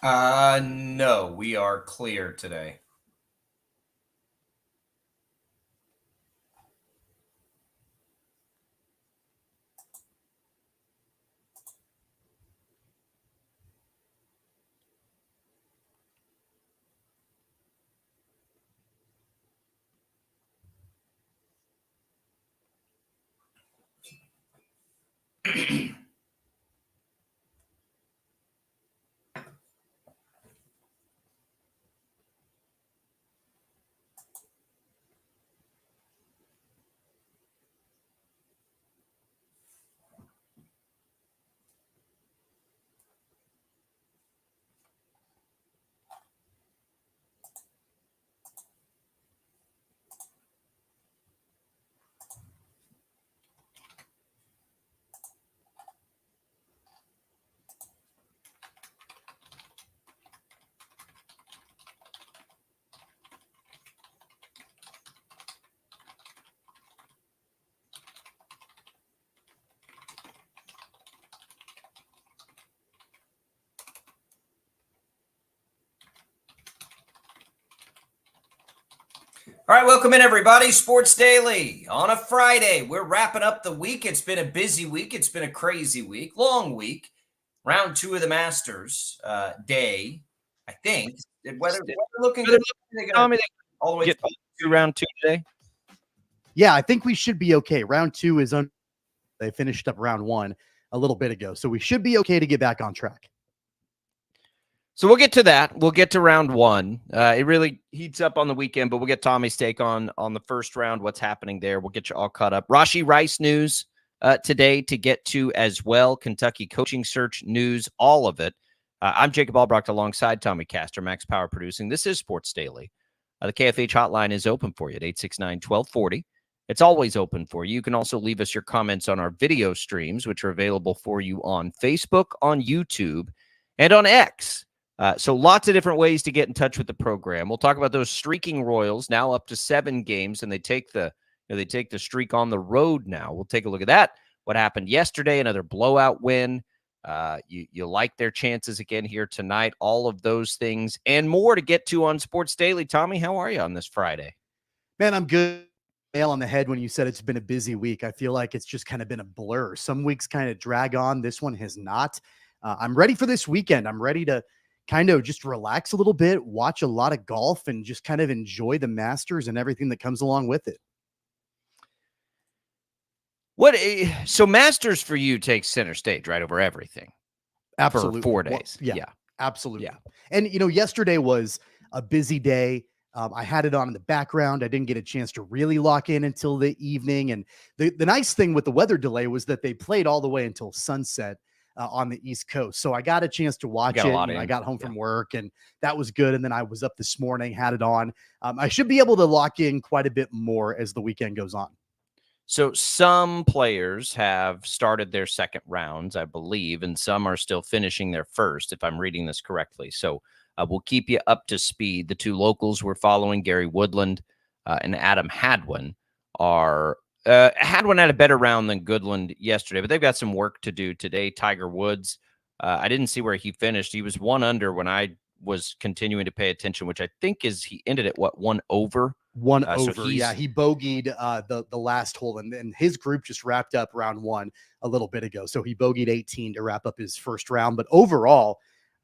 No, we are clear today. All right, welcome in, everybody. Sports Daily on a Friday. We're wrapping up the week. It's been a busy week. It's been a crazy week, long week. Round 2 of the Masters day, I think. Weather looking good. Tommy, All the way get to round 2 today. Yeah, I think we should be okay. Round 2 is they finished up round 1 a little bit ago, so we should be okay to get back on track. So we'll get to that. We'll get to round 1. It really heats up on the weekend, but we'll get Tommy's take on the first round, what's happening there. We'll get you all caught up. Rashee Rice news today to get to as well. Kentucky coaching search news, all of it. I'm Jacob Albracht alongside Tommy Castor, Max Power producing. This is Sports Daily. The KFH hotline is open for you at 869-1240. It's always open for you. You can also leave us your comments on our video streams, which are available for you on Facebook, on YouTube, and on X. So lots of different ways to get in touch with the program. We'll talk about those streaking Royals, now up to 7 games, and they take the streak on the road now. We'll take a look at that. What happened yesterday, another blowout win. You like their chances again here tonight. All of those things and more to get to on Sports Daily. Tommy, how are you on this Friday? Man, I'm good. Nail on the head when you said it's been a busy week. I feel like it's just kind of been a blur. Some weeks kind of drag on. This one has not. I'm ready for this weekend. I'm ready to kind of just relax a little bit, watch a lot of golf, and just kind of enjoy the Masters and everything that comes along with it. So Masters for you takes center stage right over everything. Absolutely. For 4 days. Well, yeah, absolutely. Yeah. And, yesterday was a busy day. I had it on in the background. I didn't get a chance to really lock in until the evening. And the nice thing with the weather delay was that they played all the way until sunset on the East Coast. So I got a chance to watch it. I got home from work, and that was good. And then I was up this morning, had it on. I should be able to lock in quite a bit more as the weekend goes on. So some players have started their second rounds, I believe, and some are still finishing their first, if I'm reading this correctly. So we'll keep you up to speed. The 2 locals we're following, Gary Woodland and Adam Hadwin, are Hadwin had a better round than Goodland yesterday, but they've got some work to do today. Tiger Woods, I didn't see where he finished. He was 1 under when I was continuing to pay attention, which I think is he ended at 1 over. 1 over. So yeah, he bogeyed the last hole, and his group just wrapped up round 1 a little bit ago. So he bogeyed 18 to wrap up his first round. But overall,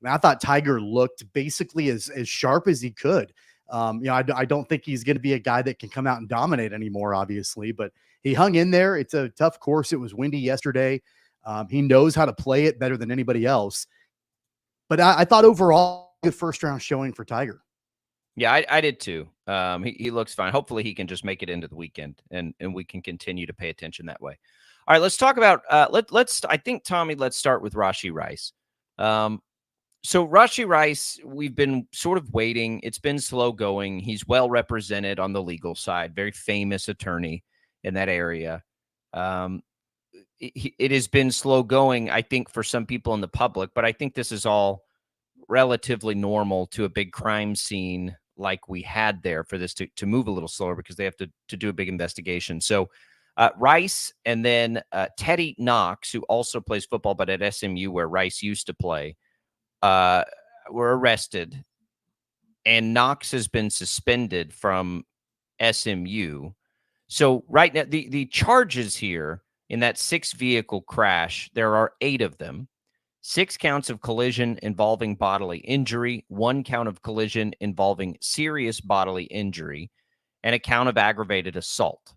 I thought Tiger looked basically as sharp as he could. I don't think he's going to be a guy that can come out and dominate anymore, obviously, but he hung in there. It's a tough course. It was windy yesterday. He knows how to play it better than anybody else. But I thought overall, good first round showing for Tiger. Yeah, I did too. He looks fine. Hopefully he can just make it into the weekend and we can continue to pay attention that way. All right, let's talk about I think, Tommy, let's start with Rashee Rice. So Rashee Rice, we've been sort of waiting. It's been slow going. He's well represented on the legal side, very famous attorney in that area. It has been slow going, I think, for some people in the public, but I think this is all relatively normal to a big crime scene like we had there for this to move a little slower because they have to do a big investigation. So Rice and then Teddy Knox, who also plays football, but at SMU where Rice used to play. were arrested, and Knox has been suspended from SMU. So right now, the charges here in that 6-vehicle crash, there are 8 of them. 6 counts of collision involving bodily injury, 1 count of collision involving serious bodily injury, and a count of aggravated assault.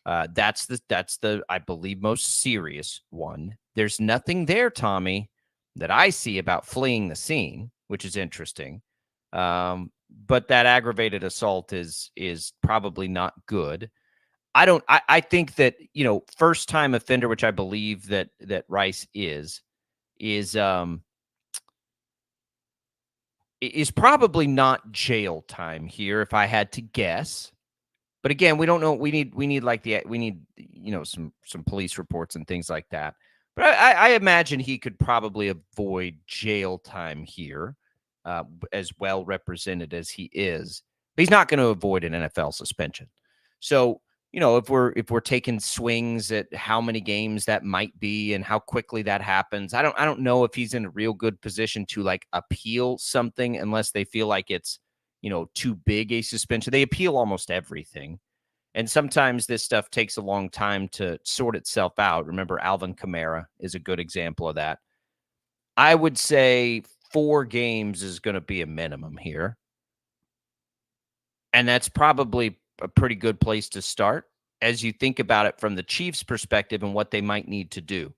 That's the I believe most serious one. There's nothing there, Tommy, that I see about fleeing the scene, which is interesting. But that aggravated assault is probably not good. I think that, first time offender, which I believe that Rice is probably not jail time here, if I had to guess. But again, we don't know. We need some police reports and things like that. But I imagine he could probably avoid jail time here, as well represented as he is. But he's not going to avoid an NFL suspension. So, if we're taking swings at how many games that might be and how quickly that happens, I don't know if he's in a real good position to like appeal something unless they feel like it's too big a suspension. They appeal almost everything. And sometimes this stuff takes a long time to sort itself out. Remember, Alvin Kamara is a good example of that. I would say 4 games is going to be a minimum here. And that's probably a pretty good place to start as you think about it from the Chiefs' perspective and what they might need to do.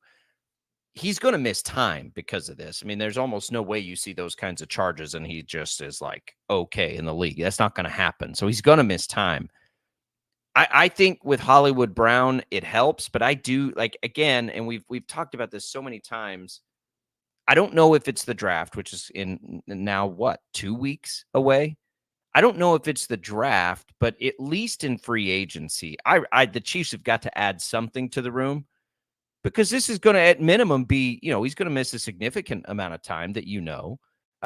He's going to miss time because of this. I mean, there's almost no way you see those kinds of charges and he just is like, okay, in the league. That's not going to happen. So he's going to miss time. I think with Hollywood Brown, it helps, but I do again, and we've talked about this so many times. I don't know if it's the draft, which is in now 2 weeks away. I don't know if it's the draft, but at least in free agency, the Chiefs have got to add something to the room, because this is going to, at minimum, be, he's going to miss a significant amount of time that,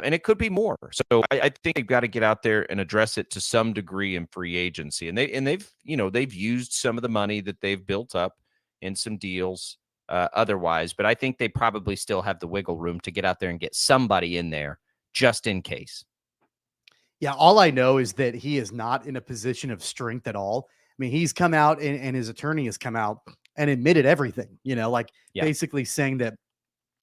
and it could be more. So I think they've got to get out there and address it to some degree in free agency. And they've used some of the money that they've built up in some deals otherwise, but I think they probably still have the wiggle room to get out there and get somebody in there just in case. Yeah, all I know is that he is not in a position of strength at all. I mean, he's come out and his attorney has come out and admitted everything, basically saying that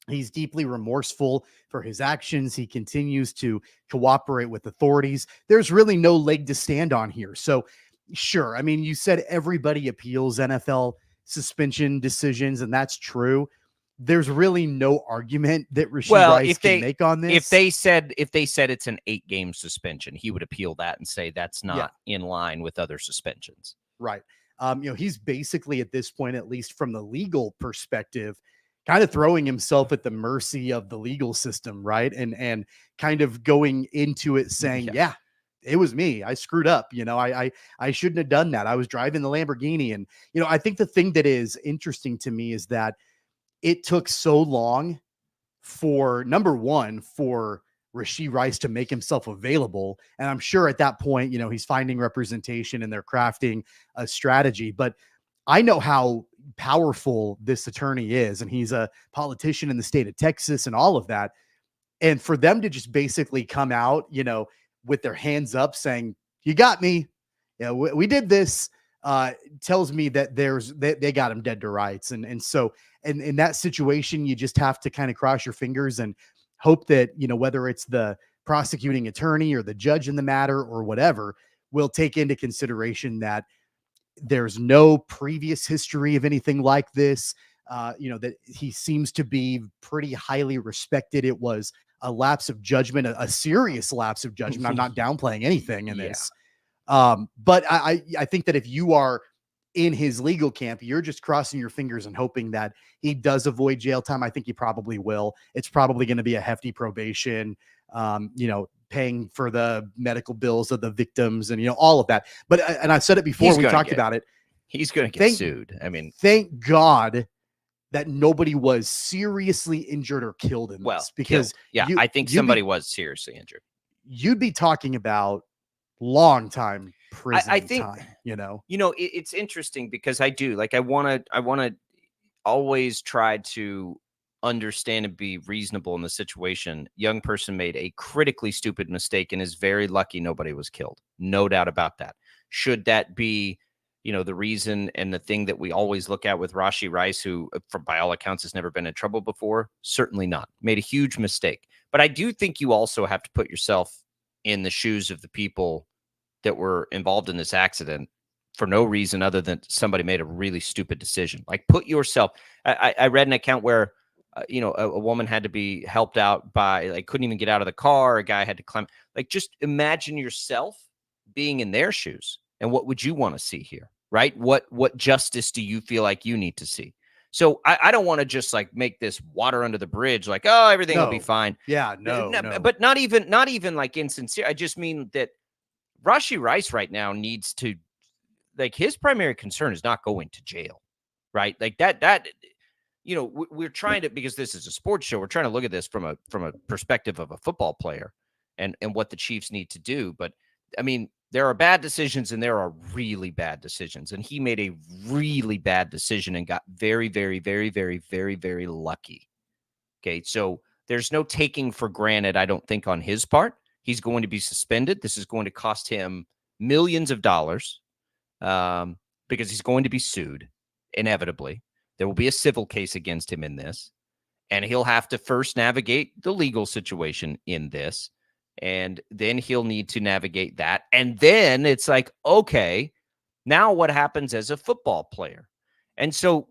he's deeply remorseful for his actions. He continues to cooperate with authorities. There's really no leg to stand on here. So sure. I mean, you said everybody appeals NFL suspension decisions, and that's true. There's really no argument that Rashee Rice can make on this. If they said it's an 8-game suspension, he would appeal that and say that's not in line with other suspensions. Right. He's basically at this point, at least from the legal perspective, kind of throwing himself at the mercy of the legal system, right? And kind of going into it saying, yeah, it was me. I screwed up. I shouldn't have done that. I was driving the Lamborghini. And, I think the thing that is interesting to me is that it took so long for, number one, for Rashee Rice to make himself available. And I'm sure at that point, he's finding representation and they're crafting a strategy. But I know how powerful this attorney is, and he's a politician in the state of Texas and all of that. And for them to just basically come out, with their hands up saying, you got me. Yeah, we did this, tells me that they got him dead to rights. And so, and in that situation, you just have to kind of cross your fingers and hope that, whether it's the prosecuting attorney or the judge in the matter or whatever, will take into consideration that there's no previous history of anything like this, that he seems to be pretty highly respected. It was a lapse of judgment, a serious lapse of judgment. I'm not downplaying anything in this. But I think that if you are in his legal camp, you're just crossing your fingers and hoping that he does avoid jail time. I think he probably will. It's probably going to be a hefty probation, paying for the medical bills of the victims and, all of that. But, and I've said it before, we talked about it. He's going to get sued. I mean, thank God that nobody was seriously injured or killed in this, because I think somebody was seriously injured. You'd be talking about long time prison I think, time, it's interesting because I do, I want to always try to understand and be reasonable in the situation. Young person made a critically stupid mistake and is very lucky nobody was killed. No doubt about that. Should that be, the reason and the thing that we always look at with Rashee Rice, who, by all accounts, has never been in trouble before? Certainly not. Made a huge mistake. But I do think you also have to put yourself in the shoes of the people that were involved in this accident for no reason other than somebody made a really stupid decision. Like, put yourself. I read an account where, a woman had to be helped out by, like, couldn't even get out of the car. A guy had to climb. Like, just imagine yourself being in their shoes. And what would you want to see here? Right? What justice do you feel like you need to see? So I don't want to just like make this water under the bridge, like, oh, everything will be fine. Yeah, no. But not even like insincere. I just mean that Rashee Rice right now needs to, like, his primary concern is not going to jail, right? Like that, we're trying to, because this is a sports show, we're trying to look at this from a perspective of a football player and what the Chiefs need to do. But I mean, there are bad decisions and there are really bad decisions. And he made a really bad decision and got very, very, very, very, very, very lucky. Okay. So there's no taking for granted, I don't think, on his part. He's going to be suspended. This is going to cost him millions of dollars because he's going to be sued, inevitably. There will be a civil case against him in this. And he'll have to first navigate the legal situation in this. And then he'll need to navigate that. And then it's like, okay, now what happens as a football player? And so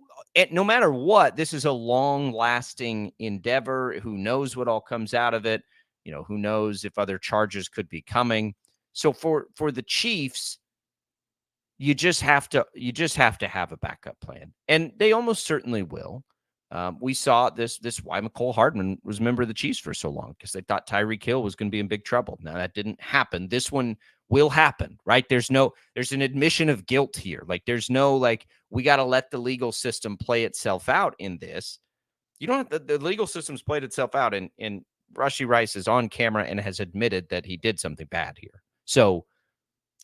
no matter what, this is a long-lasting endeavor. Who knows what all comes out of it? Who knows if other charges could be coming. So for the Chiefs, you just have to have a backup plan. And they almost certainly will. We saw this why McCole Hardman was a member of the Chiefs for so long, because they thought Tyreek Hill was going to be in big trouble. Now that didn't happen. This one will happen, right? There's an admission of guilt here. Like, there's no, like, we got to let the legal system play itself out in this. You don't have the legal system's played itself out, and Rashee Rice is on camera and has admitted that he did something bad here. So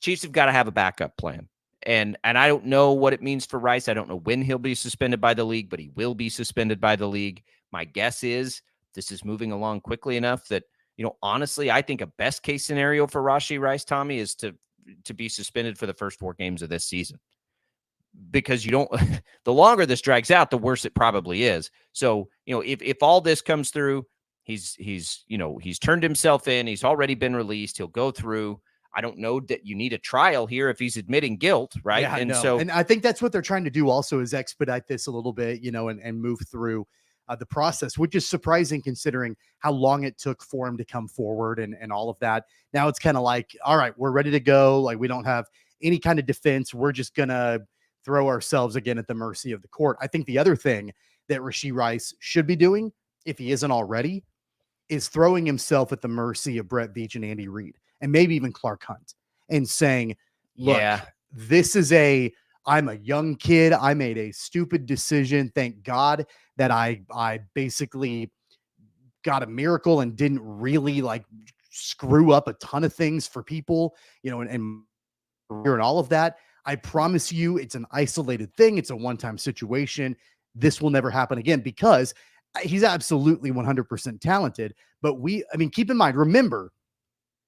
Chiefs have got to have a backup plan. And I don't know what it means for Rice. I don't know when he'll be suspended by the league, but he will be suspended by the league. My guess is this is moving along quickly enough that, honestly, I think a best case scenario for Rashee Rice, Tommy, is to be suspended for the first 4 games of this season. Because the longer this drags out, the worse it probably is. So, if all this comes through, he's turned himself in, he's already been released, he'll go through. I don't know that you need a trial here if he's admitting guilt, right? Yeah, and I think that's what they're trying to do also, is expedite this a little bit, and move through the process, which is surprising considering how long it took for him to come forward and all of that. Now it's kind of like, all right, we're ready to go. Like, we don't have any kind of defense. We're just going to throw ourselves again at the mercy of the court. I think the other thing that Rashee Rice should be doing, if he isn't already, is throwing himself at the mercy of Brett Veach and Andy Reid, and maybe even Clark Hunt, and saying, look, I'm a young kid. I made a stupid decision. Thank God that I basically got a miracle and didn't really like screw up a ton of things for people, and all of that. I promise you, it's an isolated thing. It's a one-time situation. This will never happen again, because he's absolutely 100% talented. But keep in mind, remember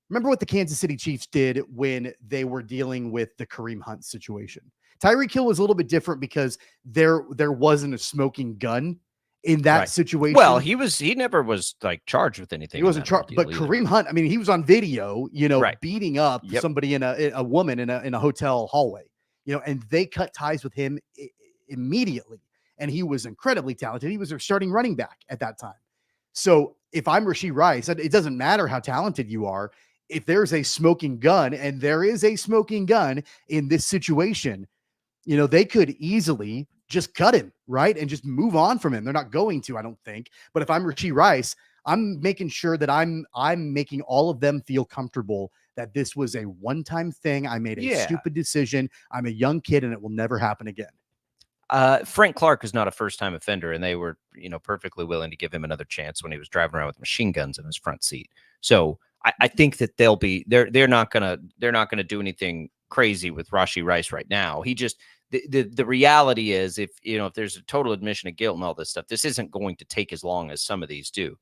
what the Kansas City Chiefs did when they were dealing with the Kareem Hunt situation. Tyreek Hill was a little bit different because there wasn't a smoking gun in that situation. Well, he never was like charged with anything. He wasn't charged, but Kareem Hunt, he was on video, beating up somebody in a woman in a hotel hallway, and they cut ties with him immediately. And he was incredibly talented. He was their starting running back at that time. So if I'm Rashee Rice, it doesn't matter how talented you are. If there's a smoking gun, and there is a smoking gun in this situation, they could easily just cut him, right? And just move on from him. They're not going to, I don't think. But if I'm Rashee Rice, I'm making sure that I'm making all of them feel comfortable that this was a one-time thing. I made a stupid decision. I'm a young kid, and it will never happen again. Frank Clark is not a first-time offender, and they were, perfectly willing to give him another chance when he was driving around with machine guns in his front seat. So I think that they're not gonna do anything crazy with Rashee Rice right now. the reality is, if there's a total admission of guilt and all this stuff, this isn't going to take as long as some of these do.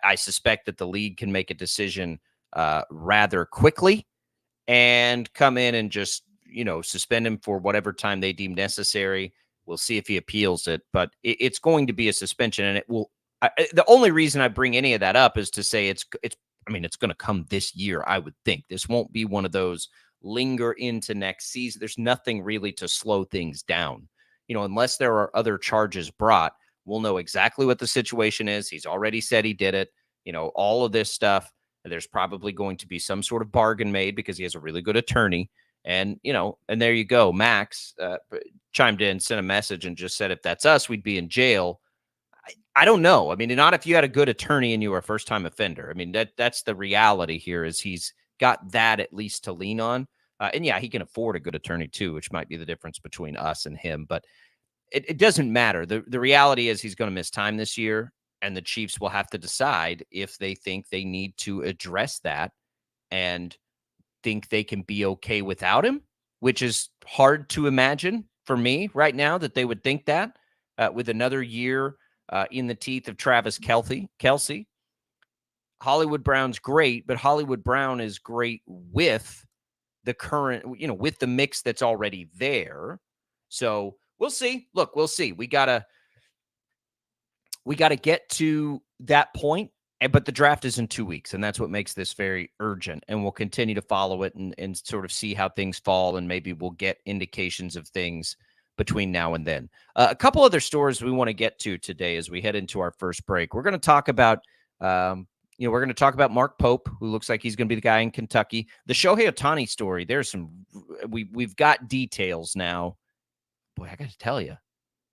I suspect that the league can make a decision rather quickly and come in and just, suspend him for whatever time they deem necessary. We'll see if he appeals it, but it's going to be a suspension, and it will. The only reason I bring any of that up is to say it's going to come this year. I would think this won't be one of those linger into next season. There's nothing really to slow things down, unless there are other charges brought. We'll know exactly what the situation is. He's already said he did it. All of this stuff. There's probably going to be some sort of bargain made because he has a really good attorney. And, and there you go. Max chimed in, sent a message, and just said, if that's us, we'd be in jail. I don't know. I mean, not if you had a good attorney and you were a first-time offender. I mean, that's the reality here, is he's got that at least to lean on. And yeah, he can afford a good attorney too, which might be the difference between us and him. But it doesn't matter. The reality is he's going to miss time this year, and the Chiefs will have to decide if they think they need to address that and think they can be okay without him, which is hard to imagine for me right now that they would think that with another year in the teeth of Travis Kelce. Hollywood Brown's great, but Hollywood Brown is great with the current, with the mix that's already there. So we'll see. Look, we'll see. We gotta get to that point. But the draft is in 2 weeks, and that's what makes this very urgent. And we'll continue to follow it and sort of see how things fall, and maybe we'll get indications of things between now and then. A couple other stories we want to get to today as we head into our first break. We're going to talk about, Mark Pope, who looks like he's going to be the guy in Kentucky. The Shohei Ohtani story. We've got details now. Boy, I got to tell you.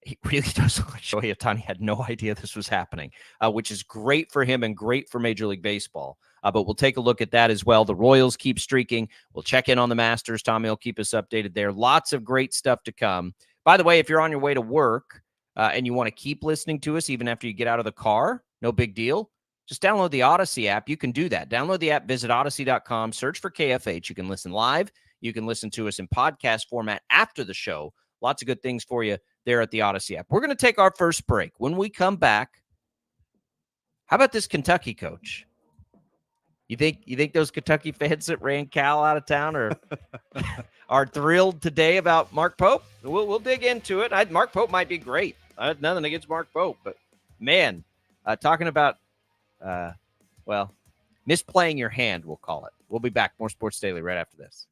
He really does look like Shohei Ohtani had no idea this was happening, which is great for him and great for Major League Baseball. But we'll take a look at that as well. The Royals keep streaking. We'll check in on the Masters. Tommy will keep us updated there. Lots of great stuff to come. By the way, if you're on your way to work and you want to keep listening to us even after you get out of the car, no big deal. Just download the Odyssey app. You can do that. Download the app, visit Odyssey.com, search for KFH. You can listen live. You can listen to us in podcast format after the show. Lots of good things for you there at the Odyssey app. We're going to take our first break. When we come back, how about this Kentucky coach? You think those Kentucky fans that ran Cal out of town are thrilled today about Mark Pope? We'll dig into it. Mark Pope might be great. I have nothing against Mark Pope, but man, talking about misplaying your hand, we'll call it. We'll be back. More Sports Daily right after this.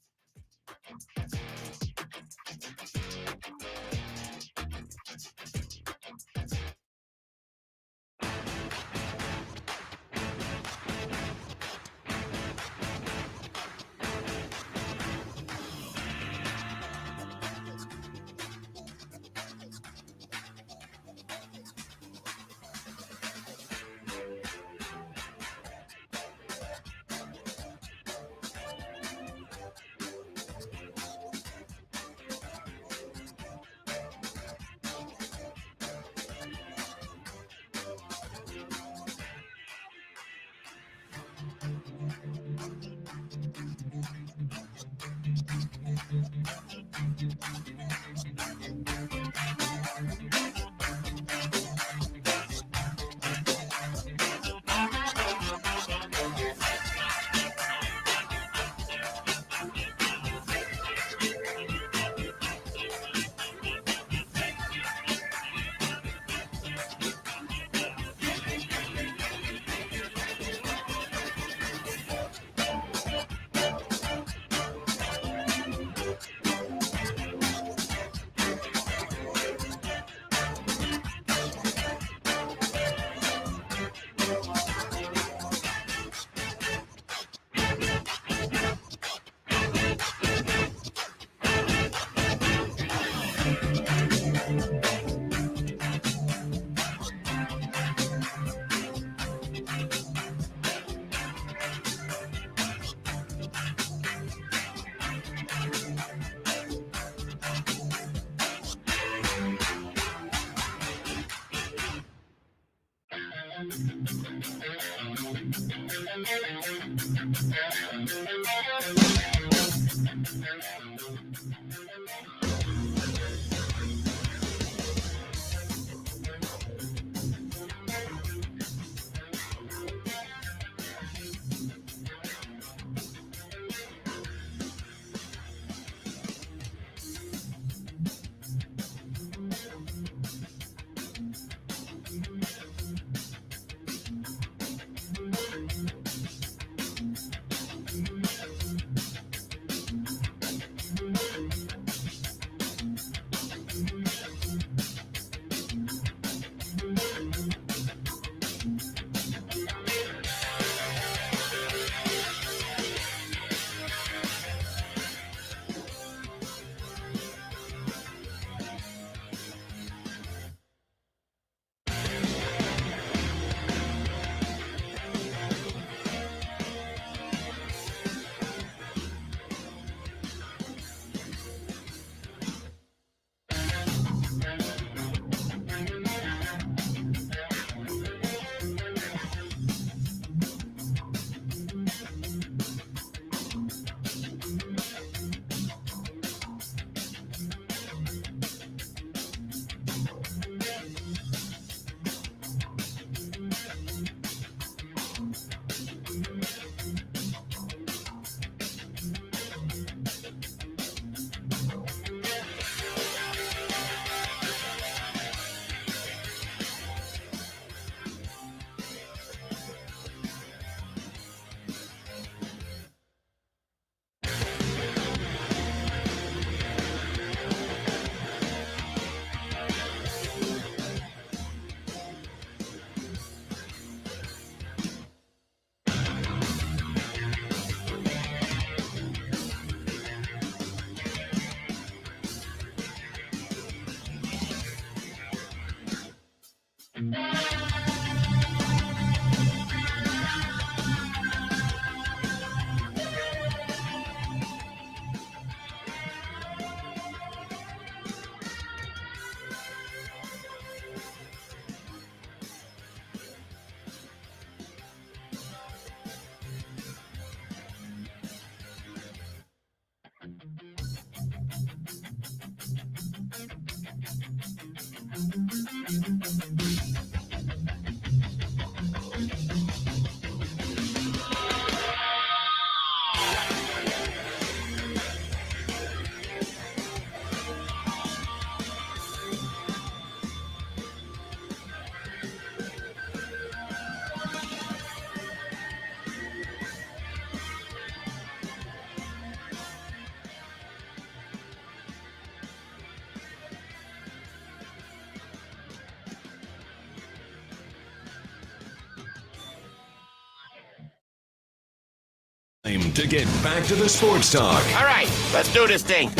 Time to get back to the sports talk. All right, let's do this thing.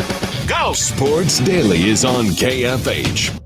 Go! Sports Daily is on KFH.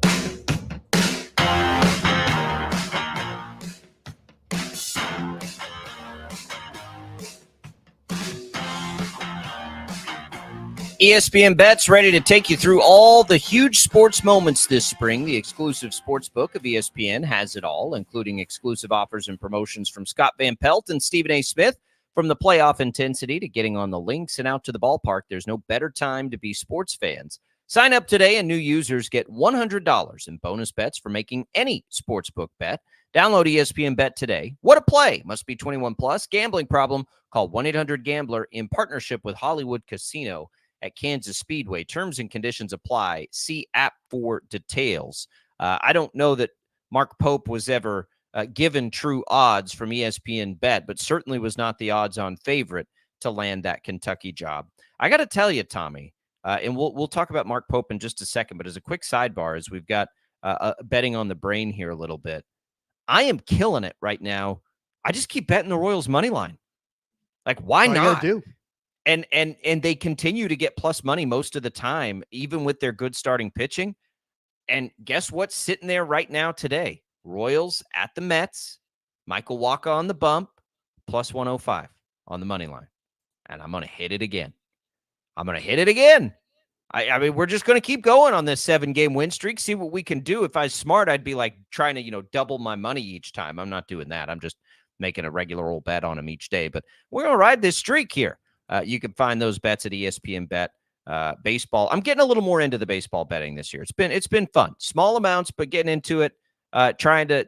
ESPN Bet's ready to take you through all the huge sports moments this spring. The exclusive sports book of ESPN has it all, including exclusive offers and promotions from Scott Van Pelt and Stephen A. Smith. From the playoff intensity to getting on the links and out to the ballpark, there's no better time to be sports fans. Sign up today and new users get $100 in bonus bets for making any sportsbook bet. Download ESPN Bet today. What a play. Must be 21 plus. Gambling problem? Call 1-800-GAMBLER in partnership with Hollywood Casino at Kansas Speedway. Terms and conditions apply. See app for details. I don't know that Mark Pope was ever given true odds from ESPN Bet, but certainly was not the odds-on favorite to land that Kentucky job. I got to tell you, Tommy, and we'll talk about Mark Pope in just a second, but as a quick sidebar, as we've got betting on the brain here a little bit, I am killing it right now. I just keep betting the Royals money line. Like, why not? Do. And they continue to get plus money most of the time, even with their good starting pitching. And guess what's sitting there right now today? Royals at the Mets, Michael Wacha on the bump, plus 105 on the money line. And I'm going to hit it again. I mean, we're just going to keep going on this 7-game win streak, see what we can do. If I was smart, I'd be like trying to, double my money each time. I'm not doing that. I'm just making a regular old bet on them each day. But we're going to ride this streak here. You can find those bets at ESPN Bet. Baseball. I'm getting a little more into the baseball betting this year. It's been fun. Small amounts, but getting into it. Trying to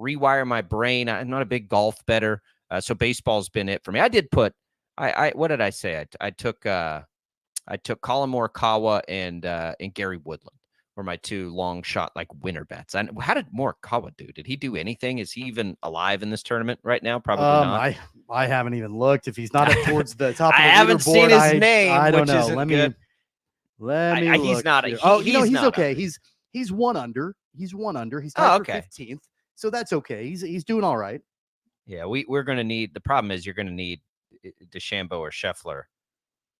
rewire my brain. I'm not a big golf bettor, so baseball's been it for me. I did put. What did I say? I took Colin Morikawa and Gary Woodland were my two long shot winner bets. And how did Morikawa do? Did he do anything? Is he even alive in this tournament right now? Probably not. I haven't even looked. If he's not up towards the top of the I haven't seen his name. I don't which know. Isn't Let good. me look. He's not. He's okay. He's one under. He's tied for 15th. So that's okay. He's doing all right. Yeah, we're going to need. The problem is you're going to need DeChambeau or Scheffler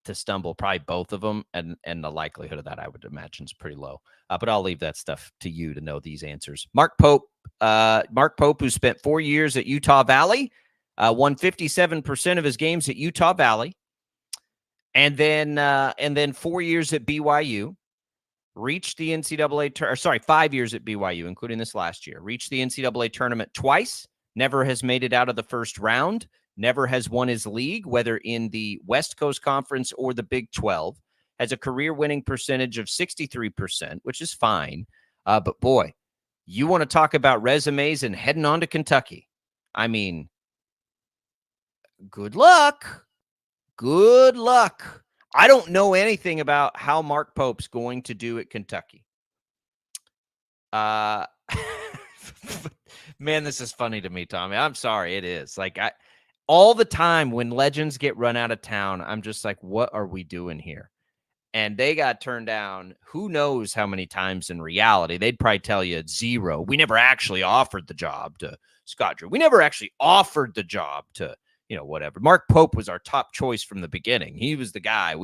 to stumble, probably both of them, and the likelihood of that, I would imagine, is pretty low. But I'll leave that stuff to you to know these answers. Mark Pope, who spent 4 years at Utah Valley, won 57% of his games at Utah Valley, and then 4 years at BYU. Reached the NCAA 5 years at BYU, including this last year. Reached the NCAA tournament twice. Never has made it out of the first round. Never has won his league, whether in the West Coast Conference or the Big 12. Has a career winning percentage of 63%, which is fine. But boy, you want to talk about resumes and heading on to Kentucky. I mean, good luck. Good luck. I don't know anything about how Mark Pope's going to do at Kentucky. Man, this is funny to me, Tommy. I'm sorry. It is. All the time when legends get run out of town, I'm just like, what are we doing here? And they got turned down who knows how many times in reality. They'd probably tell you 0. We never actually offered the job to Scott Drew. We never actually offered the job to whatever. Mark Pope was our top choice from the beginning. He was the guy.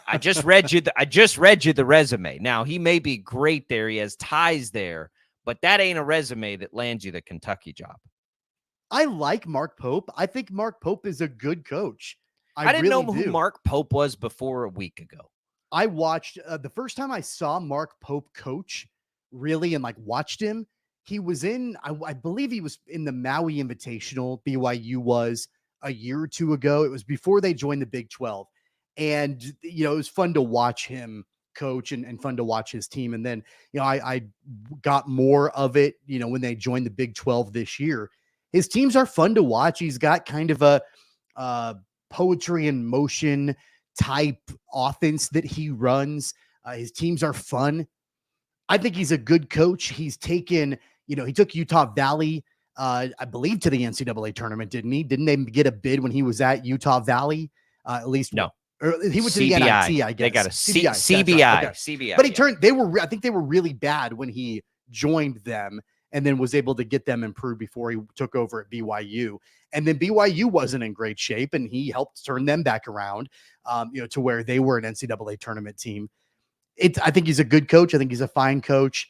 I just read you the resume. Now, he may be great there. He has ties there, but that ain't a resume that lands you the Kentucky job. I like Mark Pope. I think Mark Pope is a good coach. I didn't know who Mark Pope was before a week ago. I watched the first time I saw Mark Pope coach really and watched him. He was I believe he was in the Maui Invitational. BYU was a year or two ago. It was before they joined the Big 12. And, it was fun to watch him coach and fun to watch his team. And then, I got more of it, when they joined the Big 12 this year. His teams are fun to watch. He's got kind of a poetry in motion type offense that he runs. His teams are fun. I think he's a good coach. He's taken, he took Utah Valley, I believe, to the NCAA tournament, didn't he? Didn't they get a bid when he was at Utah Valley? At least no. Or he went to the NIT, I guess. They got a CBI. CBI. CBI. But I think they were really bad when he joined them. and then was able to get them improved before he took over at BYU. And then BYU wasn't in great shape, and he helped turn them back around, to where they were an NCAA tournament team. I think he's a good coach. I think he's a fine coach.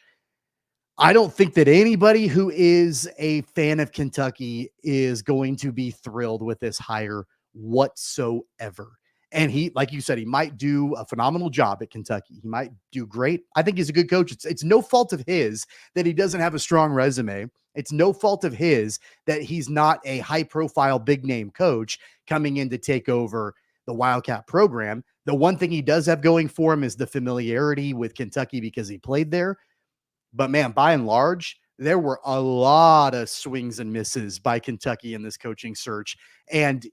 I don't think that anybody who is a fan of Kentucky is going to be thrilled with this hire whatsoever. And he, like you said, he might do a phenomenal job at Kentucky. He might do great. I think he's a good coach. It's no fault of his that he doesn't have a strong resume. It's no fault of his that he's not a high-profile, big-name coach coming in to take over the Wildcat program. The one thing he does have going for him is the familiarity with Kentucky because he played there. But, man, by and large, there were a lot of swings and misses by Kentucky in this coaching search. And,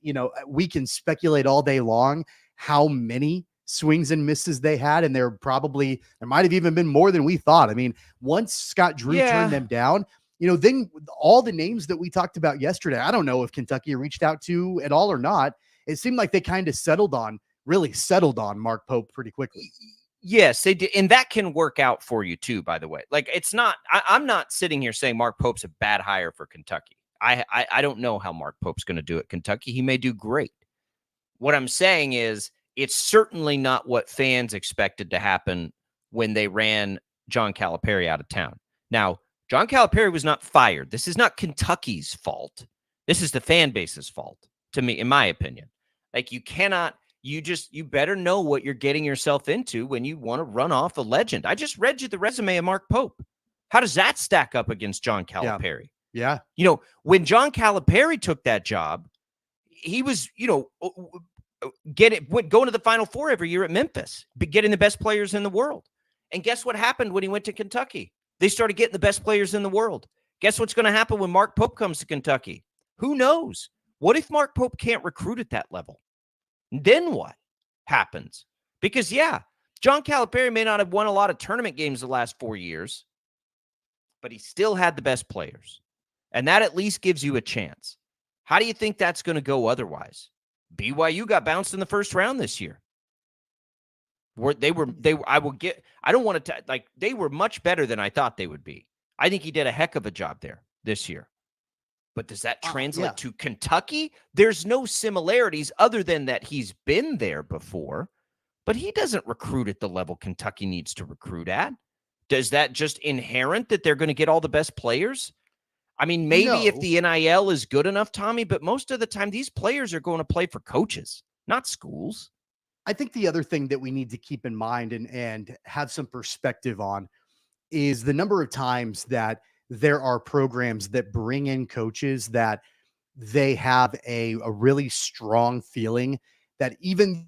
we can speculate all day long how many swings and misses they had. And there might have even been more than we thought. I mean, once Scott Drew turned them down, then all the names that we talked about yesterday, I don't know if Kentucky reached out to at all or not. It seemed like they kind of really settled on Mark Pope pretty quickly. Yes, they did. And that can work out for you too, by the way. Like, it's not, I'm not sitting here saying Mark Pope's a bad hire for Kentucky. I don't know how Mark Pope's going to do at Kentucky. He may do great. What I'm saying is it's certainly not what fans expected to happen when they ran John Calipari out of town. Now, John Calipari was not fired. This is not Kentucky's fault. This is the fan base's fault, to me, in my opinion. Like, you better know what you're getting yourself into when you want to run off a legend. I just read you the resume of Mark Pope. How does that stack up against John Calipari? Yeah. When John Calipari took that job, he was, going to the Final Four every year at Memphis, getting the best players in the world. And guess what happened when he went to Kentucky? They started getting the best players in the world. Guess what's going to happen when Mark Pope comes to Kentucky? Who knows? What if Mark Pope can't recruit at that level? Then what happens? Because, John Calipari may not have won a lot of tournament games the last 4 years, but he still had the best players. And that at least gives you a chance. How do you think that's going to go otherwise? BYU got bounced in the first round this year. They were much better than I thought they would be. I think he did a heck of a job there this year. But does that translate to Kentucky? There's no similarities other than that he's been there before, but he doesn't recruit at the level Kentucky needs to recruit at. Does that just inherent that they're going to get all the best players? I mean, maybe if the NIL is good enough, Tommy, but most of the time these players are going to play for coaches, not schools. I think the other thing that we need to keep in mind and have some perspective on is the number of times that there are programs that bring in coaches that they have a really strong feeling that even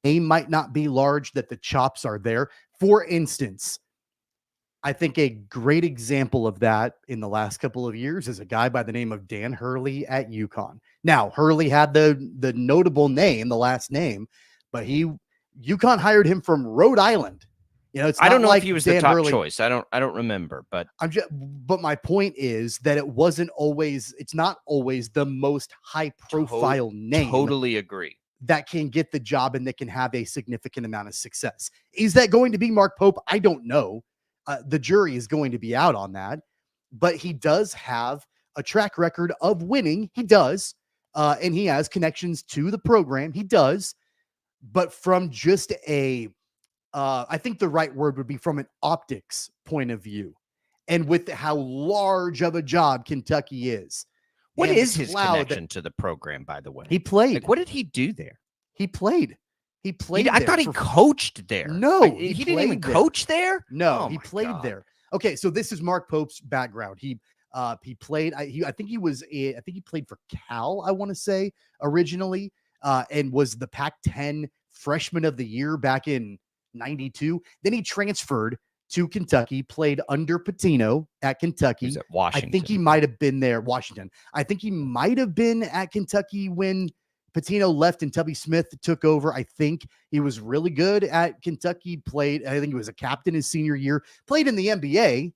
they might not be large, that the chops are there. For instance, I think a great example of that in the last couple of years is a guy by the name of Dan Hurley at UConn. Now, Hurley had the notable name, the last name, but UConn hired him from Rhode Island. I don't know if he was the top choice. I don't remember, but but my point is that it's not always the most high profile name. Totally agree. That can get the job and that can have a significant amount of success. Is that going to be Mark Pope? I don't know. The jury is going to be out on that, but he does have a track record of winning. He does. And he has connections to the program. He does. But from just I think the right word would be from an optics point of view, and with how large of a job Kentucky is. What is his connection to the program, by the way? He played. Like, what did he do there? He played. I thought he coached there. No, he didn't even coach there. No, he played there. Okay, so this is Mark Pope's background. He played. I think he played for Cal, I want to say, originally, and was the Pac-10 Freshman of the Year back in '92. Then he transferred to Kentucky, played under Pitino at Kentucky. He was at Washington. I think he might have been there. Washington. I think he might have been at Kentucky when Pitino left and Tubby Smith took over. I think he was really good at Kentucky. I think he was a captain his senior year. Played in the NBA.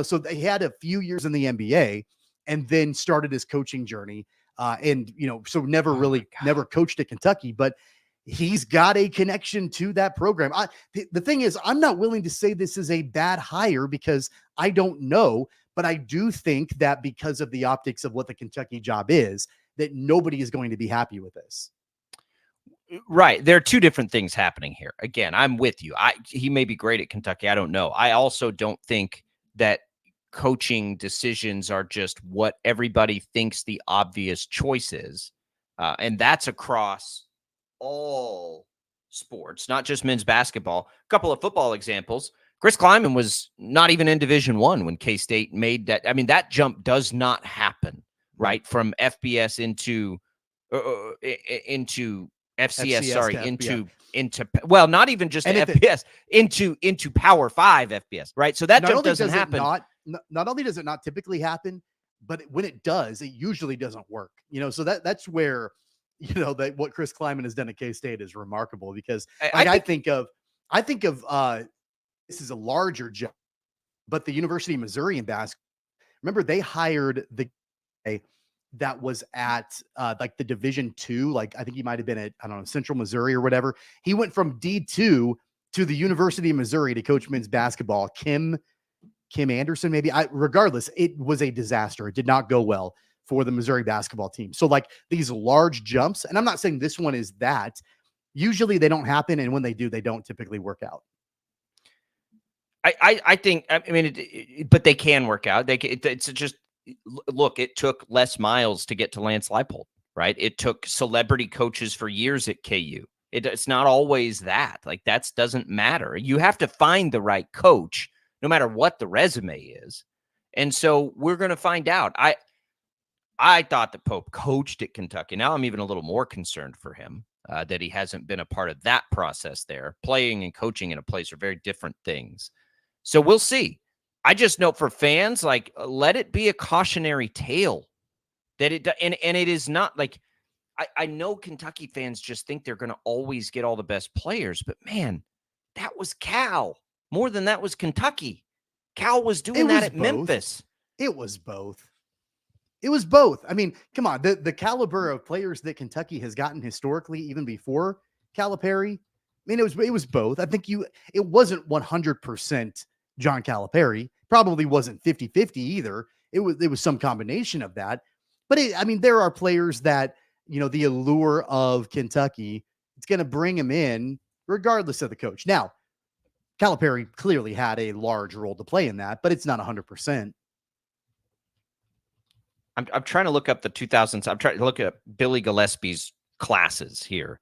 So they had a few years in the NBA and then started his coaching journey. So never coached at Kentucky, but he's got a connection to that program. The thing is, I'm not willing to say this is a bad hire because I don't know, But I do think that because of the optics of what the Kentucky job is, that nobody is going to be happy with this. Right. There are two different things happening here. Again, I'm with you. He may be great at Kentucky. I don't know. I also don't think that coaching decisions are just what everybody thinks the obvious choice is. And that's across all sports, not just men's basketball. A couple of football examples. Chris Kleiman was not even in Division I when K-State made that. I mean, that jump does not happen, right? From FBS into FCS, sorry, into well, not even just FBS, into Power 5 FBS, right? So that jump doesn't happen. Not only does it not typically happen, but when it does, it usually doesn't work. So that's where that what Chris Kleiman has done at K-State is remarkable, because I think of this is a larger jump, but the University of Missouri in basketball. Remember, they hired the guy that was at like the Division II, like I think he might have been at, I don't know, Central Missouri or whatever. He went from D2 to the University of Missouri to coach men's basketball. Kim Anderson, maybe. Regardless, it was a disaster. It did not go well for the Missouri basketball team. So like these large jumps, and I'm not saying this one is that. Usually they don't happen, and when they do, they don't typically work out. I think, I mean, but they can work out. It's just, look, it took Les Miles to get to Lance Leipold, right? It took celebrity coaches for years at KU. It's not always that. Like, that doesn't matter. You have to find the right coach, no matter what the resume is. And so we're going to find out. I thought that Pope coached at Kentucky. Now I'm even a little more concerned for him that he hasn't been a part of that process there. Playing and coaching in a place are very different things. So we'll see. I just know for fans, like, let it be a cautionary tale that and it is not like, I know Kentucky fans just think they're going to always get all the best players, but man, that was Cal. More than that was Kentucky. Cal was doing that at Memphis. It was both. It was both. I mean, come on, the caliber of players that Kentucky has gotten historically, even before Calipari. I mean, it was both. I think it wasn't 100% John Calipari. Probably wasn't 50-50 either. It was some combination of that. But there are players that, the allure of Kentucky, it's going to bring him in regardless of the coach. Now, Calipari clearly had a large role to play in that, but it's not 100%. I'm trying to look up the 2000s. I'm trying to look at Billy Gillespie's classes here,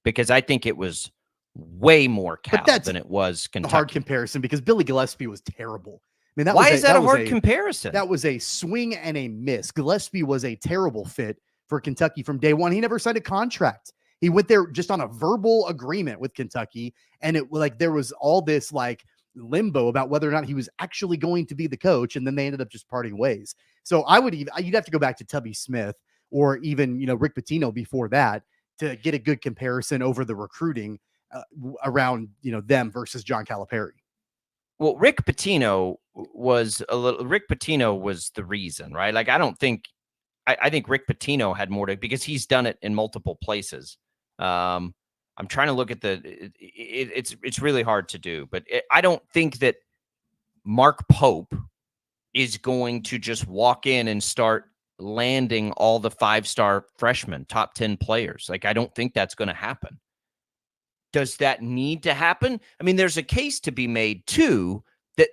because I think it was way more Cal than it was Kentucky. A hard comparison, because Billy Gillespie was terrible. I mean, why is that a hard comparison? That was a swing and a miss. Gillespie was a terrible fit for Kentucky from day one. He never signed a contract. He went there just on a verbal agreement with Kentucky, and there was all this like limbo about whether or not he was actually going to be the coach, and then they ended up just parting ways. So you'd have to go back to Tubby Smith or even Rick Pitino before that to get a good comparison over the recruiting around them versus John Calipari. Well, Rick Pitino was the reason, right? Like, I think Rick Pitino had more to, because he's done it in multiple places. I'm trying to look at it's really hard to do, but I don't think that Mark Pope is going to just walk in and start landing all the 5-star freshmen, top 10 players. Like, I don't think that's going to happen. Does that need to happen? I mean, there's a case to be made too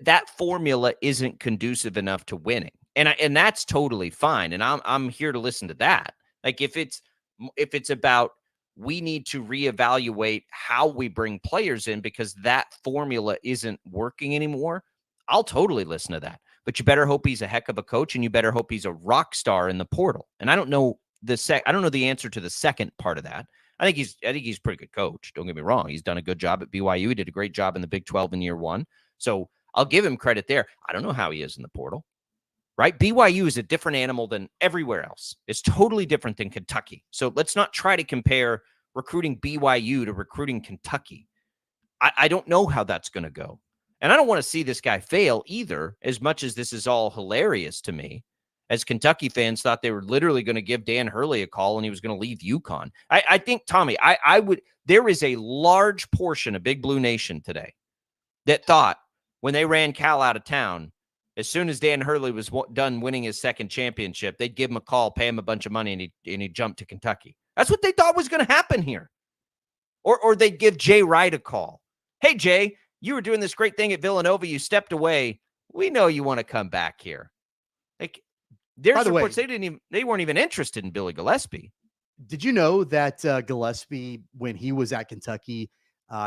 that formula isn't conducive enough to winning. And that's totally fine. And I'm here to listen to that. Like, if it's about, we need to reevaluate how we bring players in because that formula isn't working anymore, I'll totally listen to that. But you better hope he's a heck of a coach, and you better hope he's a rock star in the portal. And I don't know the answer to the second part of that. I think he's a pretty good coach. Don't get me wrong. He's done a good job at BYU. He did a great job in the Big 12 in year one. So I'll give him credit there. I don't know how he is in the portal, right? BYU is a different animal than everywhere else. It's totally different than Kentucky. So let's not try to compare recruiting BYU to recruiting Kentucky. I don't know how that's going to go. And I don't want to see this guy fail either, as much as this is all hilarious to me. As Kentucky fans thought they were literally going to give Dan Hurley a call and he was going to leave UConn. I think, Tommy, there is a large portion of Big Blue Nation today that thought when they ran Cal out of town, As soon as Dan Hurley was done winning his second championship, they'd give him a call, pay him a bunch of money, and he'd jump to Kentucky. That's what they thought was going to happen here. Or they'd give Jay Wright a call. Hey, Jay, you were doing this great thing at Villanova. You stepped away. We know you want to come back here. Like, there's reports they weren't even interested in Billy Gillispie. Did you know that Gillispie, when he was at Kentucky,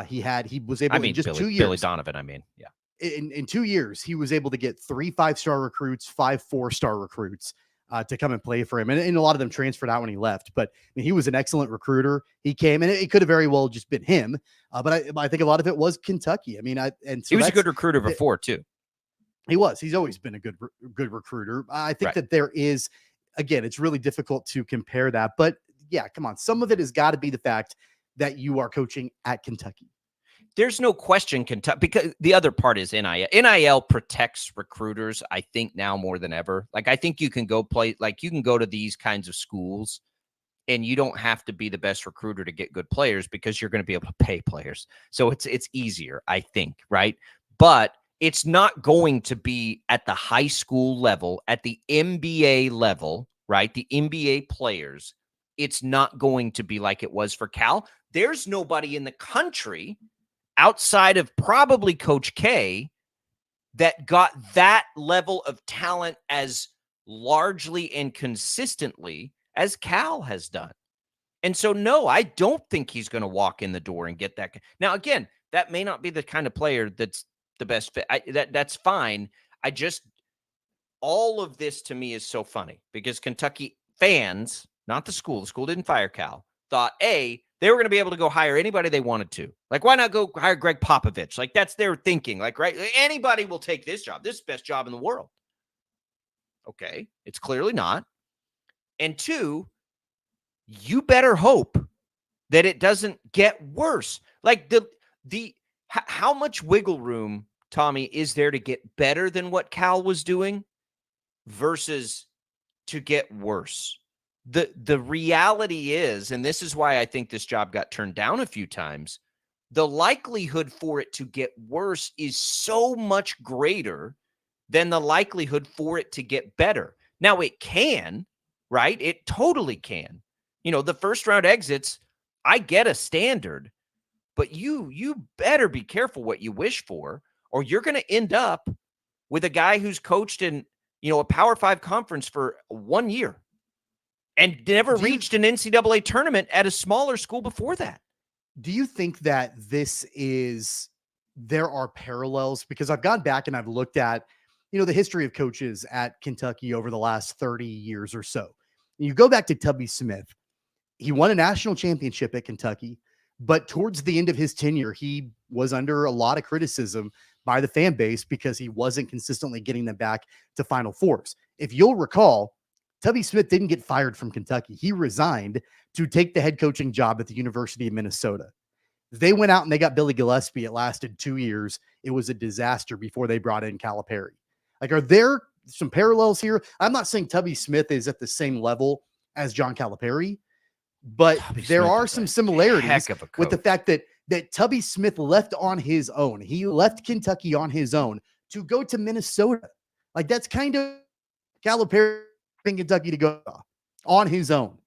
he was able to just 2 years. Billy Donovan, yeah. In 2 years, he was able to get 3 5-star recruits, 5 4-star recruits to come and play for him. And a lot of them transferred out when he left. But I mean, he was an excellent recruiter. He came, and it could have very well just been him. But I think a lot of it was Kentucky. I mean, he was a good recruiter before, too. He was. He's always been a good recruiter. I think that there is, again, it's really difficult to compare that. But, yeah, come on. Some of it has got to be the fact that you are coaching at Kentucky. There's no question Kentucky, because the other part is NIL. NIL protects recruiters, I think, now more than ever. Like, I think you can go to these kinds of schools and you don't have to be the best recruiter to get good players because you're going to be able to pay players. So it's easier, I think, right? But it's not going to be at the high school level, at the NBA level, right? The NBA players, it's not going to be like it was for Cal. There's nobody in the country outside of probably Coach K that got that level of talent as largely and consistently as Cal has done. And so, no, I don't think he's going to walk in the door and get that. Now, again, that may not be the kind of player that's the best fit. That's fine. All of this to me is so funny because Kentucky fans, not the school didn't fire Cal, thought, they were going to be able to go hire anybody they wanted to. Like, why not go hire Greg Popovich? Like, that's their thinking. Like, right? Anybody will take this job. This is the best job in the world. Okay. It's clearly not. And 2, you better hope that it doesn't get worse. Like, how much wiggle room, Tommy, is there to get better than what Cal was doing versus to get worse? The reality is, and this is why I think this job got turned down a few times, the likelihood for it to get worse is so much greater than the likelihood for it to get better. Now, it can, right? It totally can. The first round exits, I get a standard, but you better be careful what you wish for, or you're going to end up with a guy who's coached in, a Power 5 conference for 1 year. And never reached an NCAA tournament at a smaller school before that. Do you think that there are parallels? Because I've gone back and I've looked at, the history of coaches at Kentucky over the last 30 years or so. You go back to Tubby Smith. He won a national championship at Kentucky, but towards the end of his tenure, he was under a lot of criticism by the fan base because he wasn't consistently getting them back to Final Fours. If you'll recall, Tubby Smith didn't get fired from Kentucky. He resigned to take the head coaching job at the University of Minnesota. They went out and they got Billy Gillispie. It lasted 2 years. It was a disaster before they brought in Calipari. Like, are there some parallels here? I'm not saying Tubby Smith is at the same level as John Calipari, but there are some similarities with the fact that Tubby Smith left on his own. He left Kentucky on his own to go to Minnesota. Like, that's kind of Calipari in Kentucky to go on his own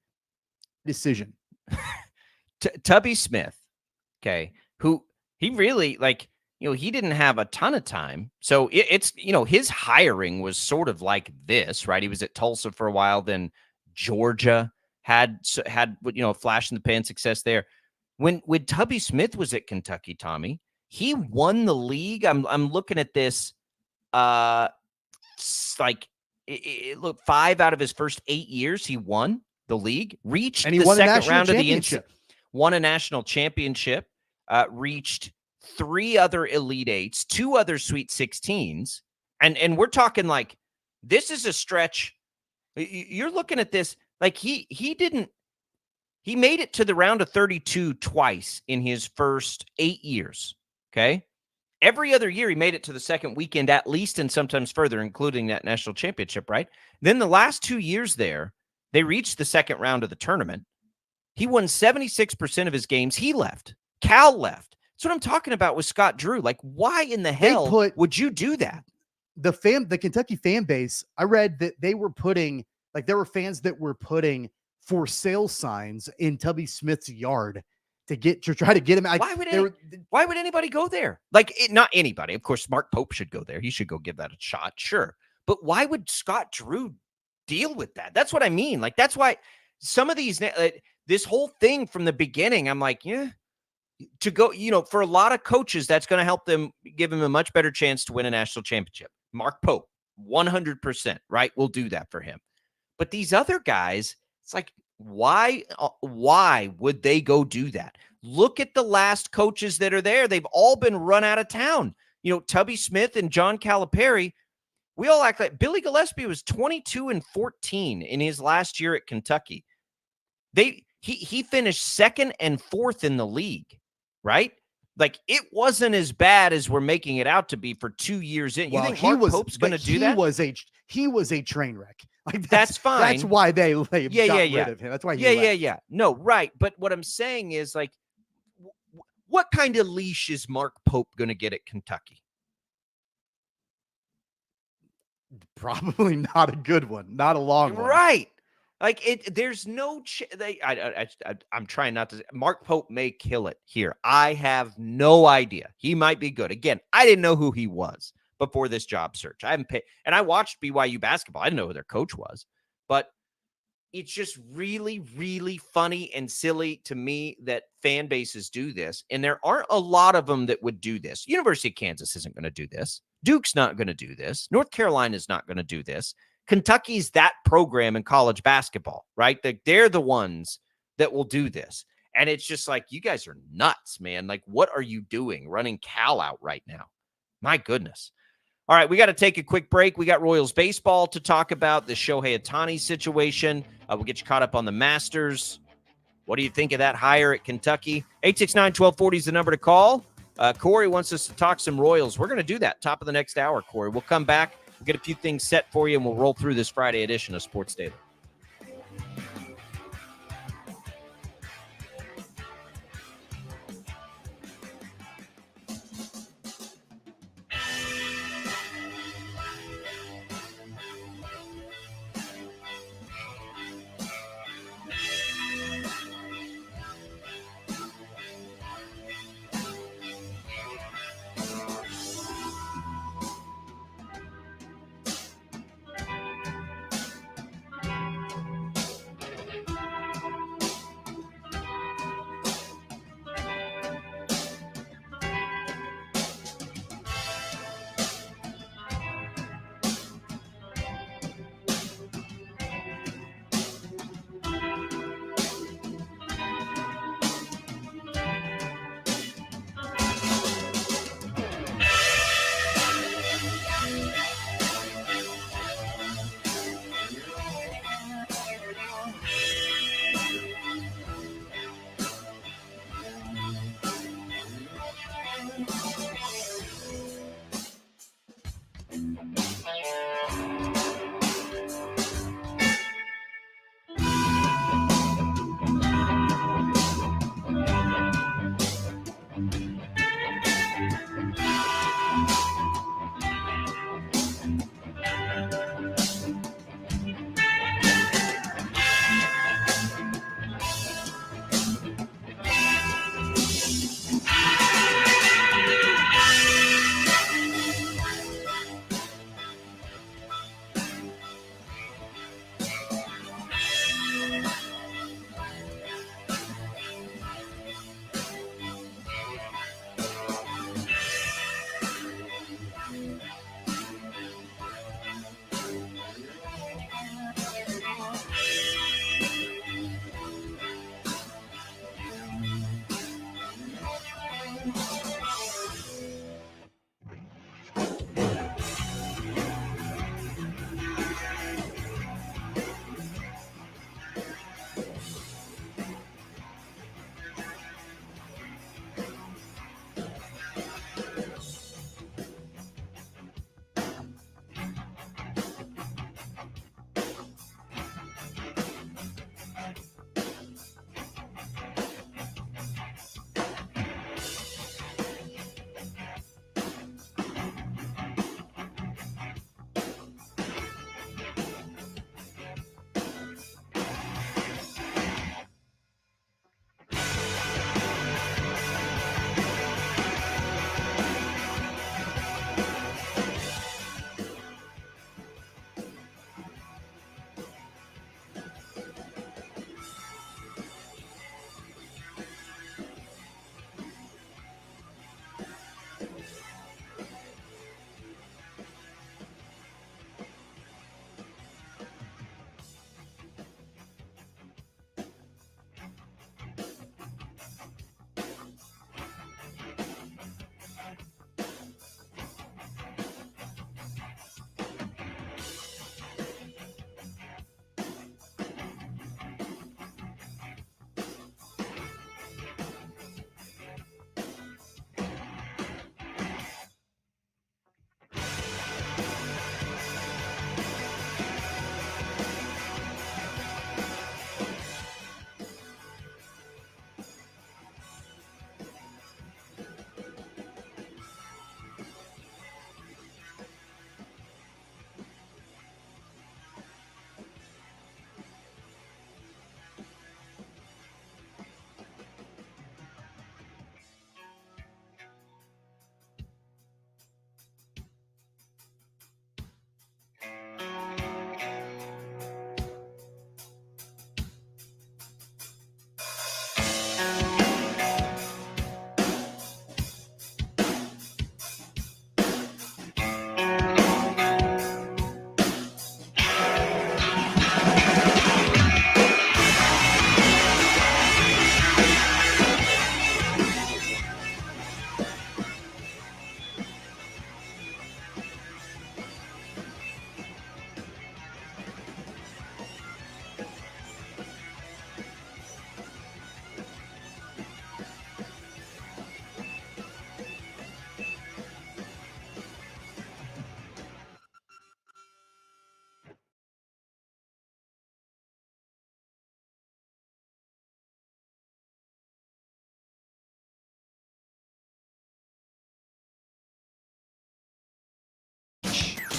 decision. Tubby Smith, okay, who he really, he didn't have a ton of time. So it's his hiring was sort of like this, right? He was at Tulsa for a while, then Georgia had a flash in the pan success there. When Tubby Smith was at Kentucky, Tommy, he won the league. I'm looking at this, look, 5 out of his first 8 years, he won the league, reached the second round of the NCAA, won a national championship, reached 3 other Elite Eights, 2 other Sweet 16s. And we're talking like, this is a stretch. You're looking at this, like he made it to the round of 32 twice in his first 8 years. Okay. Every other year, he made it to the second weekend at least, and sometimes further, including that national championship, right? Then the last 2 years there, they reached the second round of the tournament. He won 76% of his games. He left. Cal left. That's what I'm talking about with Scott Drew. Like, why in the hell would you do that? the Kentucky fan base, I read that they were putting, like, there were fans that were putting for sale signs in Tubby Smith's yard to try to get him. Like, why would anybody go there? Like, not anybody. Of course, Mark Pope should go there. He should go give that a shot. Sure. But why would Scott Drew deal with that? That's what I mean. Like, that's why some of these, this whole thing from the beginning, I'm like, yeah, to go, for a lot of coaches, that's going to help them, give them a much better chance to win a national championship. Mark Pope, 100%, right? We'll do that for him. But these other guys, it's like, why would they go do that? Look at the last coaches that are there. They've all been run out of town. Tubby Smith and John Calipari, we all act like Billy Gillispie was 22-14 in his last year at Kentucky. He finished 2nd and 4th in the league, right? Like, it wasn't as bad as we're making it out to be for 2 years in. You think Mark Pope's going to do that? He was a train wreck. Like, that's fine. That's why they got rid of him. That's why he left. Yeah. No, right. But what I'm saying is, like, what kind of leash is Mark Pope going to get at Kentucky? Probably not a good one. Not a long one. Right. Like, there's no, I'm trying not to, Mark Pope may kill it here. I have no idea. He might be good. Again, I didn't know who he was before this job search. I haven't paid, and I watched BYU basketball. I didn't know who their coach was, but it's just really, really funny and silly to me that fan bases do this. And there aren't a lot of them that would do this. University of Kansas isn't going to do this. Duke's not going to do this. North Carolina's not going to do this. Kentucky's that program in college basketball, right? They're the ones that will do this. And it's just like, you guys are nuts, man. Like, what are you doing running Cal out right now? My goodness. All right, we got to take a quick break. We got Royals baseball to talk about, the Shohei Ohtani situation. We'll get you caught up on the Masters. What do you think of that hire at Kentucky? 869-1240 is the number to call. Corey wants us to talk some Royals. We're going to do that top of the next hour, Corey. We'll come back. We'll get a few things set for you, and we'll roll through this Friday edition of Sports Daily.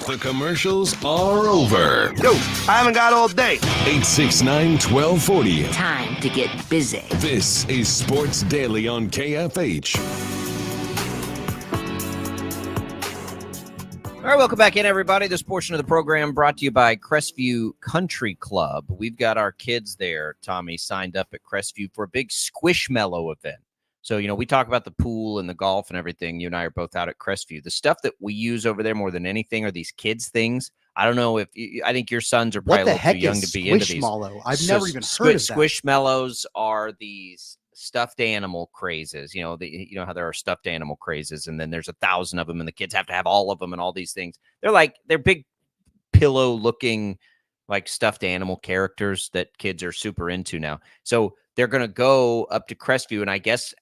The commercials are over. Yo, I haven't got all day. 869-1240. Time to get busy. This is Sports Daily on KFH. All right, welcome back in, everybody. This portion of the program brought to you by Crestview Country Club. We've got our kids there, Tommy, signed up at Crestview for a big Squishmallow event. So, we talk about the pool and the golf and everything. You and I are both out at Crestview. The stuff that we use over there more than anything are these kids' things. I don't know if I think your sons are probably a little too young to be into these. I've never even heard of that. Squishmallows are these stuffed animal crazes. You know how there are stuffed animal crazes, and then there's 1,000 of them, and the kids have to have all of them and all these things. They're big pillow-looking, like stuffed animal characters that kids are super into now. So they're going to go up to Crestview and I guess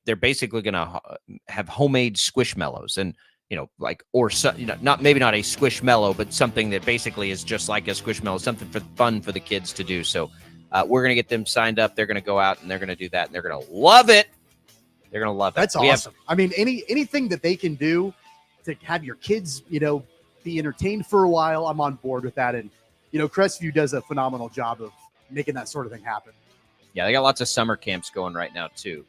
they're basically going to have homemade Squishmallows and, maybe not a Squishmallow, but something that basically is just like a Squishmallow, something for fun for the kids to do. So we're going to get them signed up. They're going to go out and they're going to do that and they're going to love it. They're going to love it. That's awesome. Anything that they can do to have your kids, be entertained for a while, I'm on board with that. And, Crestview does a phenomenal job of making that sort of thing happen. Yeah, they got lots of summer camps going right now, too.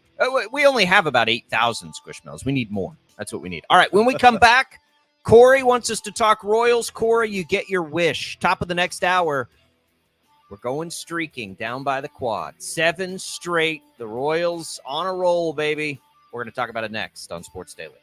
We only have about 8,000 Squishmallows. We need more. That's what we need. All right, when we come back, Corey wants us to talk Royals. Corey, you get your wish. Top of the next hour, we're going streaking down by the quad. 7 straight. The Royals on a roll, baby. We're going to talk about it next on Sports Daily.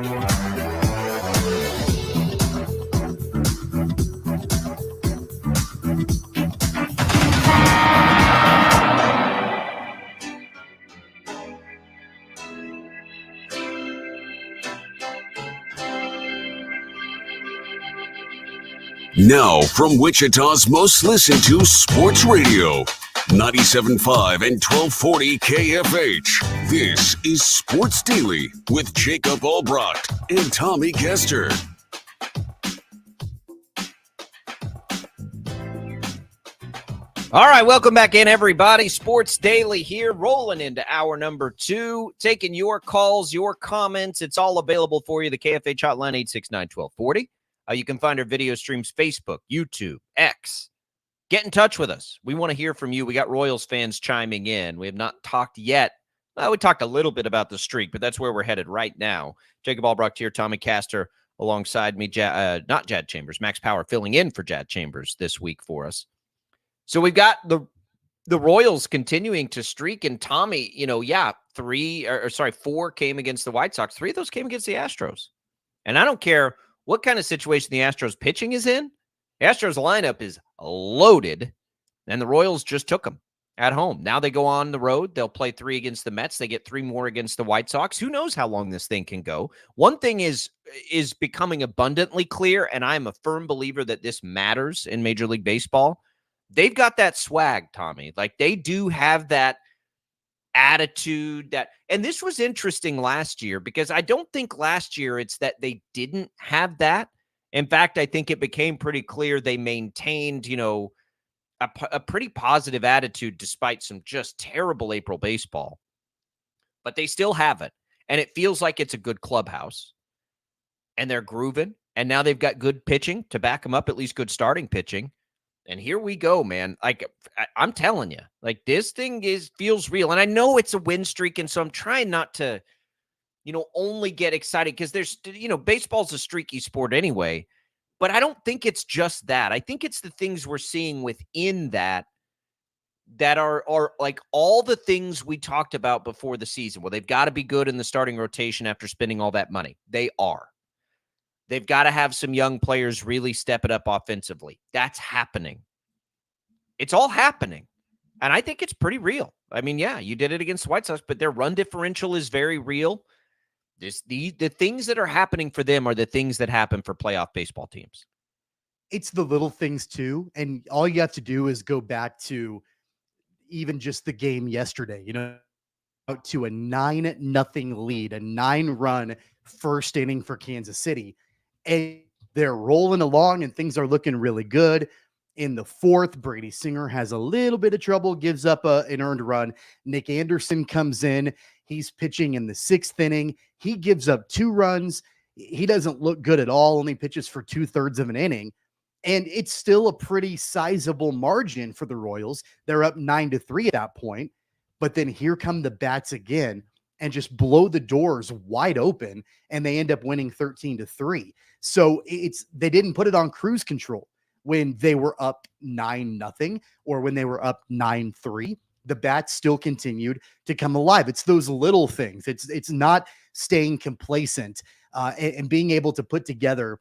Now, from Wichita's most listened to sports radio, 97.5 and 1240 KFH. This is Sports Daily with Jacob Albracht and Tommy Castor. All right, welcome back in, everybody. Sports Daily here, rolling into hour number 2, taking your calls, your comments. It's all available for you. The KFH hotline, 869-1240. You can find our video streams, Facebook, YouTube, X. Get in touch with us. We want to hear from you. We got Royals fans chiming in. We have not talked yet. We talked a little bit about the streak, but that's where we're headed right now. Jacob Albracht here, Tommy Castor alongside me, not Jad Chambers, Max Power filling in for Jad Chambers this week for us. So we've got the Royals continuing to streak, and Tommy, 4 came against the White Sox. 3 of those came against the Astros. And I don't care what kind of situation the Astros pitching is in. The Astros lineup is loaded, and the Royals just took them at home. Now they go on the road. They'll play 3 against the Mets. They get 3 more against the White Sox. Who knows how long this thing can go? One thing is becoming abundantly clear, and I'm a firm believer that this matters in Major League Baseball. They've got that swag, Tommy. Like, they do have that attitude and this was interesting last year, because I don't think last year it's that they didn't have that. In fact, I think it became pretty clear they maintained, a pretty positive attitude despite some just terrible April baseball. But they still have it, and it feels like it's a good clubhouse, and they're grooving, and now they've got good pitching to back them up, at least good starting pitching. And here we go, man. Like, I'm telling you, like, this thing feels real. And I know it's a win streak, and so I'm trying not to, only get excited, because there's, baseball's a streaky sport anyway. But I don't think it's just that. I think it's the things we're seeing within that are like all the things we talked about before the season. Well, they've got to be good in the starting rotation after spending all that money. They are. They've got to have some young players really step it up offensively. That's happening. It's all happening. And I think it's pretty real. I mean, yeah, you did it against the White Sox, but their run differential is very real. The things that are happening for them are the things that happen for playoff baseball teams. It's the little things too. And all you have to do is go back to even just the game yesterday, out to a 9-0 lead, a 9-run first inning for Kansas City. And they're rolling along and things are looking really good. In the 4th, Brady Singer has a little bit of trouble, gives up an earned run. Nick Anderson comes in. He's pitching in the 6th inning. He gives up 2 runs. He doesn't look good at all, only pitches for 2/3 of an inning. And it's still a pretty sizable margin for the Royals. They're up 9-3 at that point. But then here come the bats again and just blow the doors wide open, and they end up winning 13-3. So they didn't put it on cruise control when they were up 9-0 or when they were up 9-3. The bats still continued to come alive. It's those little things. It's not staying complacent and being able to put together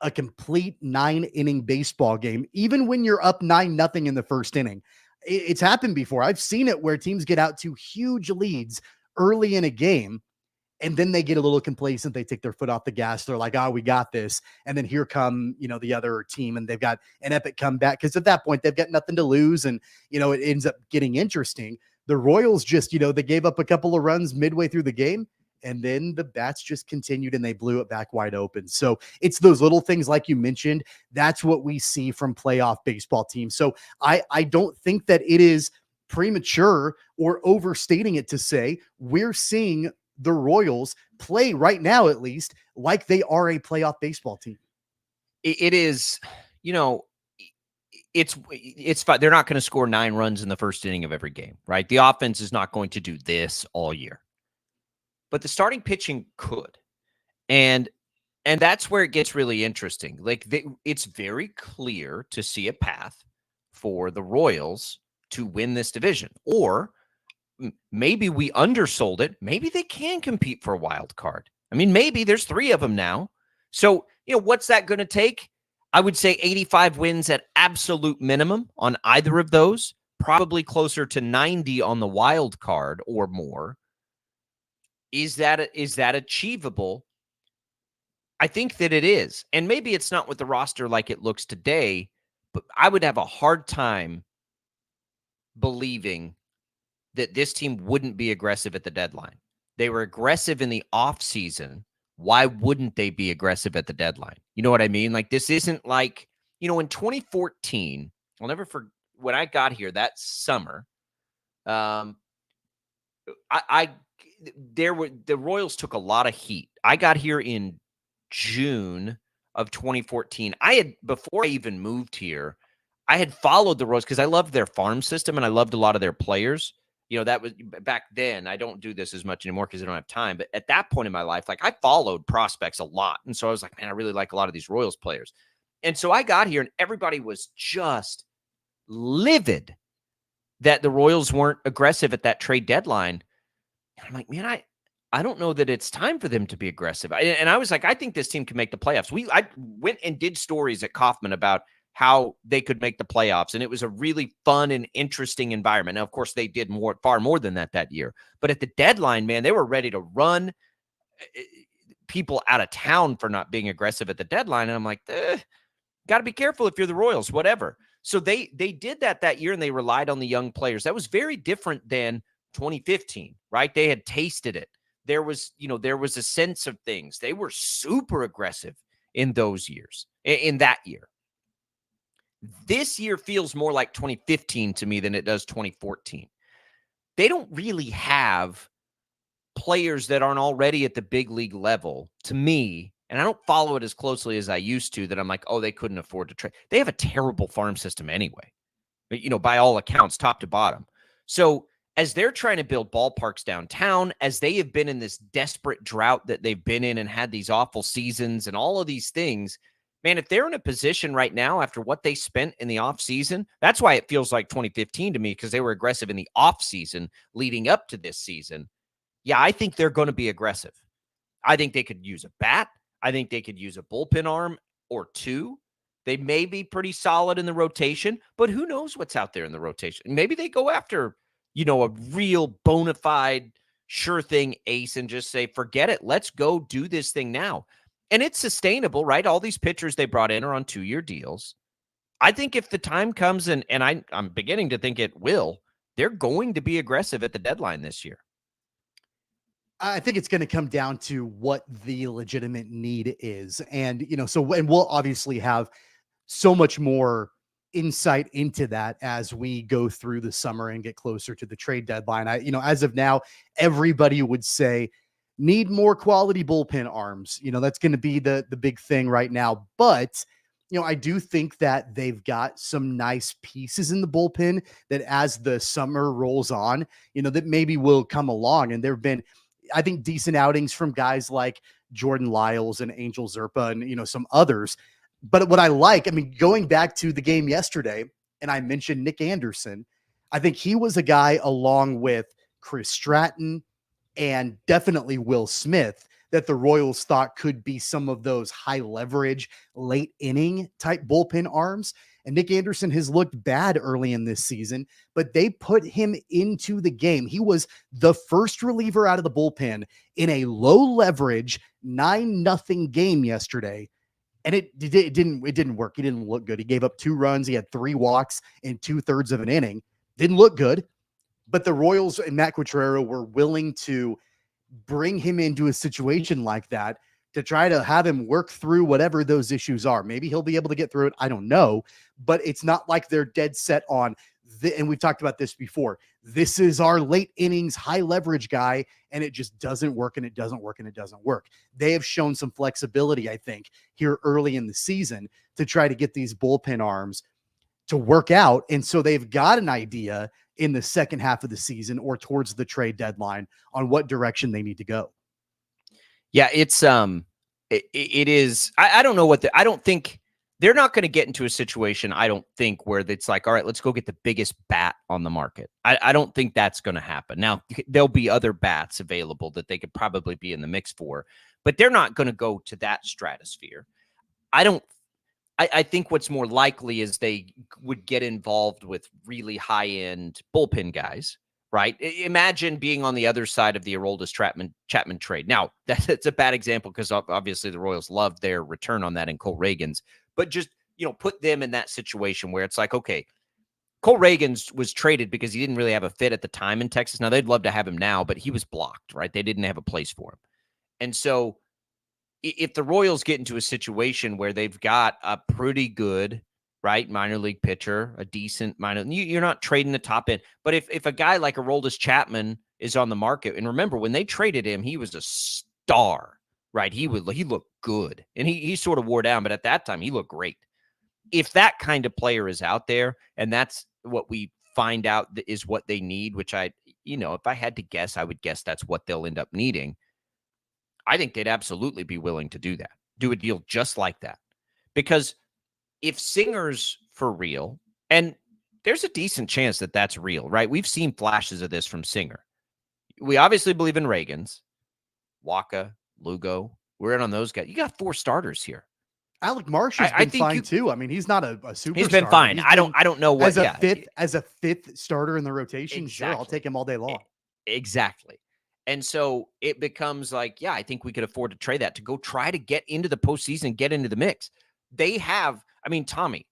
a complete 9-inning baseball game, even when you're up 9-0 in the first inning. It's happened before. I've seen it where teams get out to huge leads early in a game, and then they get a little complacent. They take their foot off the gas. They're like, we got this. And then here come, the other team, and they've got an epic comeback, because at that point they've got nothing to lose. And, it ends up getting interesting. The Royals just, they gave up a couple of runs midway through the game, and then the bats just continued and they blew it back wide open. So it's those little things, like you mentioned, that's what we see from playoff baseball teams. So I don't think that it is premature or overstating it to say we're seeing the Royals play right now, at least, like they are a playoff baseball team. It is, it's fine. They're not going to score 9 runs in the first inning of every game, right? The offense is not going to do this all year, but the starting pitching could. And that's where it gets really interesting. Like, it's very clear to see a path for the Royals to win this division. Or maybe we undersold it. Maybe they can compete for a wild card. I mean, maybe there's 3 of them now. So, what's that going to take? I would say 85 wins at absolute minimum on either of those, probably closer to 90 on the wild card or more. Is that achievable? I think that it is. And maybe it's not with the roster like it looks today, but I would have a hard time believing that this team wouldn't be aggressive at the deadline. They were aggressive in the offseason. Why wouldn't they be aggressive at the deadline? You know what I mean? Like, this isn't like, in 2014, I'll never forget when I got here that summer. The Royals took a lot of heat. I got here in June of 2014. Before I even moved here, I had followed the Royals because I loved their farm system and I loved a lot of their players. That was back then. I don't do this as much anymore because I don't have time. But at that point in my life, like, I followed prospects a lot. And so I was like, man, I really like a lot of these Royals players. And so I got here and everybody was just livid that the Royals weren't aggressive at that trade deadline. And I'm like, man, I don't know that it's time for them to be aggressive. And I was like, I think this team can make the playoffs. I went and did stories at Kauffman about how they could make the playoffs. And it was a really fun and interesting environment. Now, of course, they did far more than that year. But at the deadline, man, they were ready to run people out of town for not being aggressive at the deadline. And I'm like, got to be careful if you're the Royals, whatever. So they did that year and they relied on the young players. That was very different than 2015, right? They had tasted it. There was a sense of things. They were super aggressive in those years, in that year. This year feels more like 2015 to me than it does 2014. They don't really have players that aren't already at the big league level, to me, and I don't follow it as closely as I used to, that I'm like, oh, they couldn't afford to trade. They have a terrible farm system anyway, by all accounts, top to bottom. So as they're trying to build ballparks downtown, as they have been in this desperate drought that they've been in and had these awful seasons and all of these things, man, if they're in a position right now after what they spent in the offseason, that's why it feels like 2015 to me, because they were aggressive in the offseason leading up to this season. Yeah, I think they're going to be aggressive. I think they could use a bat. I think they could use a bullpen arm or 2. They may be pretty solid in the rotation, but who knows what's out there in the rotation? Maybe they go after, a real bona fide, sure thing ace and just say, forget it. Let's go do this thing now. And it's sustainable, right? All these pitchers they brought in are on 2-year deals. I think if the time comes, and I'm beginning to think it will, they're going to be aggressive at the deadline this year. I think it's going to come down to what the legitimate need is. And, and we'll obviously have so much more insight into that as we go through the summer and get closer to the trade deadline. As of now, everybody would say, need more quality bullpen arms. That's going to be the big thing right now. But, I do think that they've got some nice pieces in the bullpen that as the summer rolls on, that maybe will come along. And there've been, I think, decent outings from guys like Jordan Lyles and Angel Zerpa and, some others. But what I like, going back to the game yesterday, and I mentioned Nick Anderson, I think he was a guy along with Chris Stratton and definitely Will Smith that the Royals thought could be some of those high leverage, late inning type bullpen arms. And Nick Anderson has looked bad early in this season, but they put him into the game. He was the first reliever out of the bullpen in a low leverage 9-0 game yesterday. And it didn't work. He didn't look good. He gave up 2 runs. He had 3 walks in 2/3 of an inning. Didn't look good. But the Royals and Matt Quatraro were willing to bring him into a situation like that to try to have him work through whatever those issues are. Maybe he'll be able to get through it. I don't know. But it's not like they're dead set on and we've talked about this before. This is our late innings, high leverage guy, and it just doesn't work, and it doesn't work, and it doesn't work. They have shown some flexibility, I think, here early in the season to try to get these bullpen arms to work out. And so they've got an idea in the second half of the season or towards the trade deadline on what direction they need to go. Yeah, it's it is. I don't know I don't think they're not going to get into a situation, I don't think, where it's like, all right, let's go get the biggest bat on the market. I don't think that's going to happen. Now, there'll be other bats available that they could probably be in the mix for, but they're not going to go to that stratosphere. I think what's more likely is they would get involved with really high-end bullpen guys, right? Imagine being on the other side of the Aroldis Chapman trade. Now, that's a bad example because obviously the Royals love their return on that in Cole Reagans, but just, put them in that situation where it's like, okay, Cole Reagans was traded because he didn't really have a fit at the time in Texas. Now, they'd love to have him now, but he was blocked, right? They didn't have a place for him. And so if the Royals get into a situation where they've got a pretty good, right, minor league pitcher, a decent you're not trading the top end. But if a guy like Aroldis Chapman is on the market, and remember, when they traded him, he was a star, right? He looked good, and he sort of wore down, but at that time, he looked great. If that kind of player is out there, and that's what we find out is what they need, which if I had to guess, I would guess that's what they'll end up needing. I think they'd absolutely be willing to do that, do a deal just like that. Because if Singer's for real, and there's a decent chance that that's real, right? We've seen flashes of this from Singer. We obviously believe in Reagans, Waka, Lugo. We're in on those guys. You got 4 starters here. Alec Marsh has been fine too. I mean, he's not a superstar. He's been fine. I don't know what as a fifth starter in the rotation. Exactly. Sure, I'll take him all day long. Exactly. And so it becomes like, yeah, I think we could afford to trade that to go try to get into the postseason, get into the mix. They have, Tommy,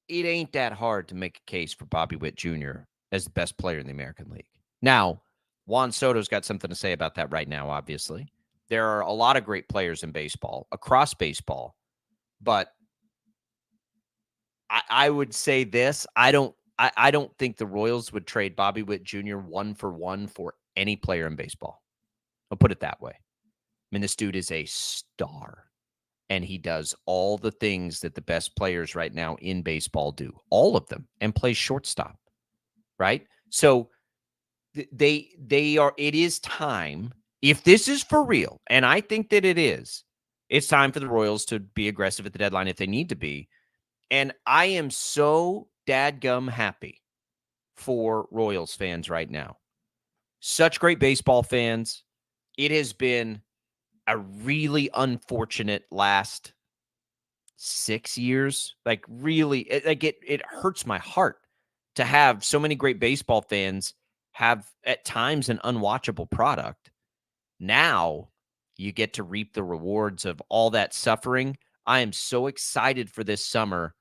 it ain't that hard to make a case for Bobby Witt Jr. as the best player in the American League. Now, Juan Soto's got something to say about that right now, obviously. There are a lot of great players in baseball, across baseball, but I would say this. I don't think the Royals would trade Bobby Witt Jr. 1-for-1 for any player in baseball. I'll put it that way. This dude is a star, and he does all the things that the best players right now in baseball do, all of them, and plays shortstop, right? So they are. It is time. If this is for real, and I think that it is, it's time for the Royals to be aggressive at the deadline if they need to be. And I am so dadgum happy for Royals fans right now. Such great baseball fans. It has been a really unfortunate last 6 years. Like really, it hurts my heart to have so many great baseball fans have at times an unwatchable product. Now you get to reap the rewards of all that suffering. I am so excited for this summer.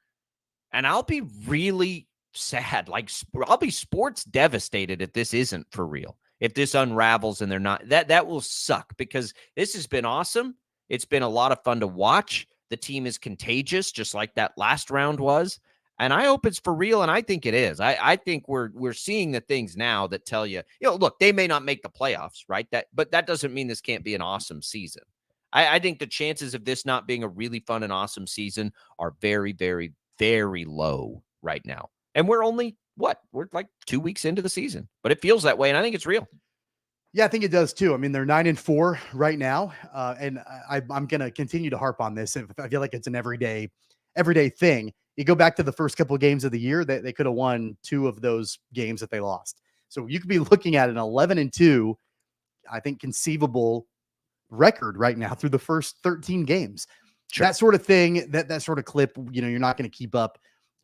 And I'll be really sad. Like, I'll be sports devastated if this isn't for real. If this unravels and they're not, that will suck because this has been awesome. It's been a lot of fun to watch. The team is contagious, just like that last round was. And I hope it's for real, and I think it is. I think we're seeing the things now that tell you, look, they may not make the playoffs, right? But that doesn't mean this can't be an awesome season. I think the chances of this not being a really fun and awesome season are very, very, very low right now. And we're only, we're like 2 weeks into the season, but it feels that way, and I think it's real. Yeah, I think it does too. They're 9-4 right now, and I'm going to continue to harp on this. I feel like it's an everyday thing. You go back to the first couple of games of the year, they could have won 2 of those games that they lost. So you could be looking at an 11-2, I think, conceivable record right now through the first 13 games. Sure. That sort of thing, that sort of clip, you're not going to keep up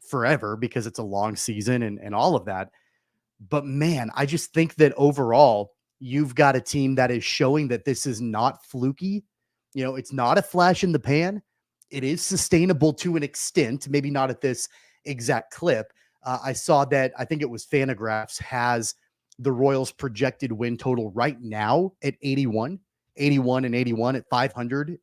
forever because it's a long season and all of that. But man, I just think that overall, you've got a team that is showing that this is not fluky. It's not a flash in the pan. It is sustainable to an extent, maybe not at this exact clip. I saw that, I think it was Fangraphs, has the Royals projected win total right now at 81 and 81 at 500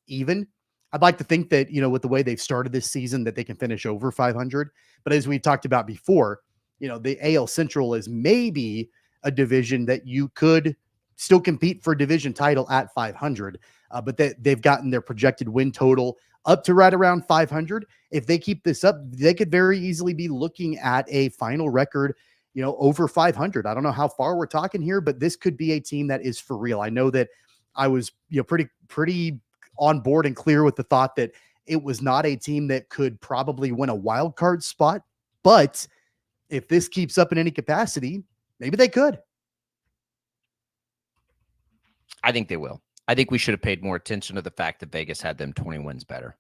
even. I'd like to think that, with the way they've started this season, that they can finish over 500. But as we talked about before, the AL Central is maybe a division that you could still compete for a division title at 500. But they've gotten their projected win total up to right around 500. If they keep this up, they could very easily be looking at a final record, over 500. I don't know how far we're talking here, but this could be a team that is for real. I know that I was, pretty on board and clear with the thought that it was not a team that could probably win a wild card spot. But if this keeps up in any capacity, maybe they could. I think they will. I think we should have paid more attention to the fact that Vegas had them 20 wins better.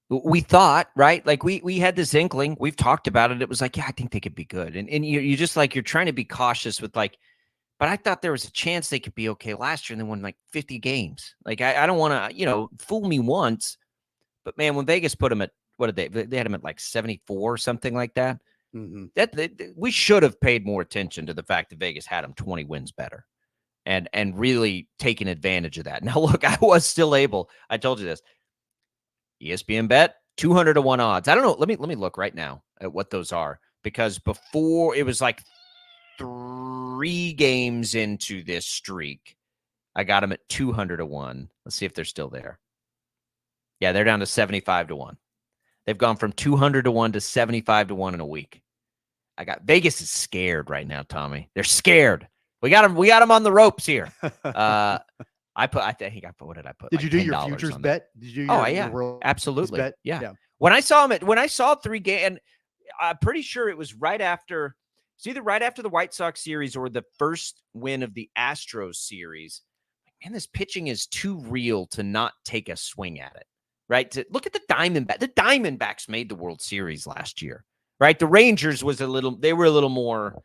We thought, right? Like we had this inkling. We've talked about it. It was like, yeah, I think they could be good. And you just like, you're trying to be cautious with like, but I thought there was a chance they could be okay last year and they won like 50 games. Like, I don't want to, fool me once. But man, when Vegas put them at, what did they had them at like 74 or something like that. Mm-hmm. We should have paid more attention to the fact that Vegas had them 20 wins better and really taken advantage of that. Now, look, I was still able. I told you this. ESPN bet 200 to 1 odds. I don't know. Let me look right now at what those are, because before it was like 3 games into this streak, I got them at 200 to 1. Let's see if they're still there. Yeah, they're down to 75 to 1. They've gone from 200 to 1 to 75 to 1 in a week. Vegas is scared right now, Tommy. They're scared. We got them on the ropes here. What did I put? Did like you do your futures bet? Did you? Yeah, absolutely. Bet? Yeah. When I saw 3 games, and I'm pretty sure it was it's either right after the White Sox series or the first win of the Astros series. Man, this pitching is too real to not take a swing at it. Right? To look at the Diamondbacks. The Diamondbacks made the World Series last year. Right? The Rangers were a little more,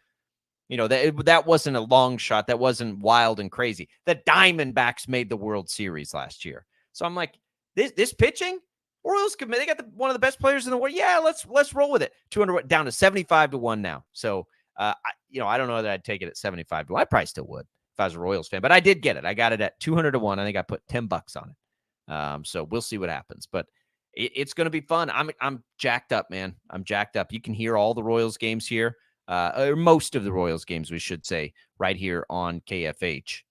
that wasn't a long shot. That wasn't wild and crazy. The Diamondbacks made the World Series last year. So I'm like, this pitching, Orioles, they got one of the best players in the world. Yeah, let's roll with it. 200 down to 75 to 1 now. So, I don't know that I'd take it at 75 to 1. I probably still would if I was a Royals fan, but I did get it. I got it at 200 to 1. I think I put $10 on it. So we'll see what happens, but it's going to be fun. I'm jacked up, man. I'm jacked up. You can hear all the Royals games here, or most of the Royals games, we should say, right here on KFH.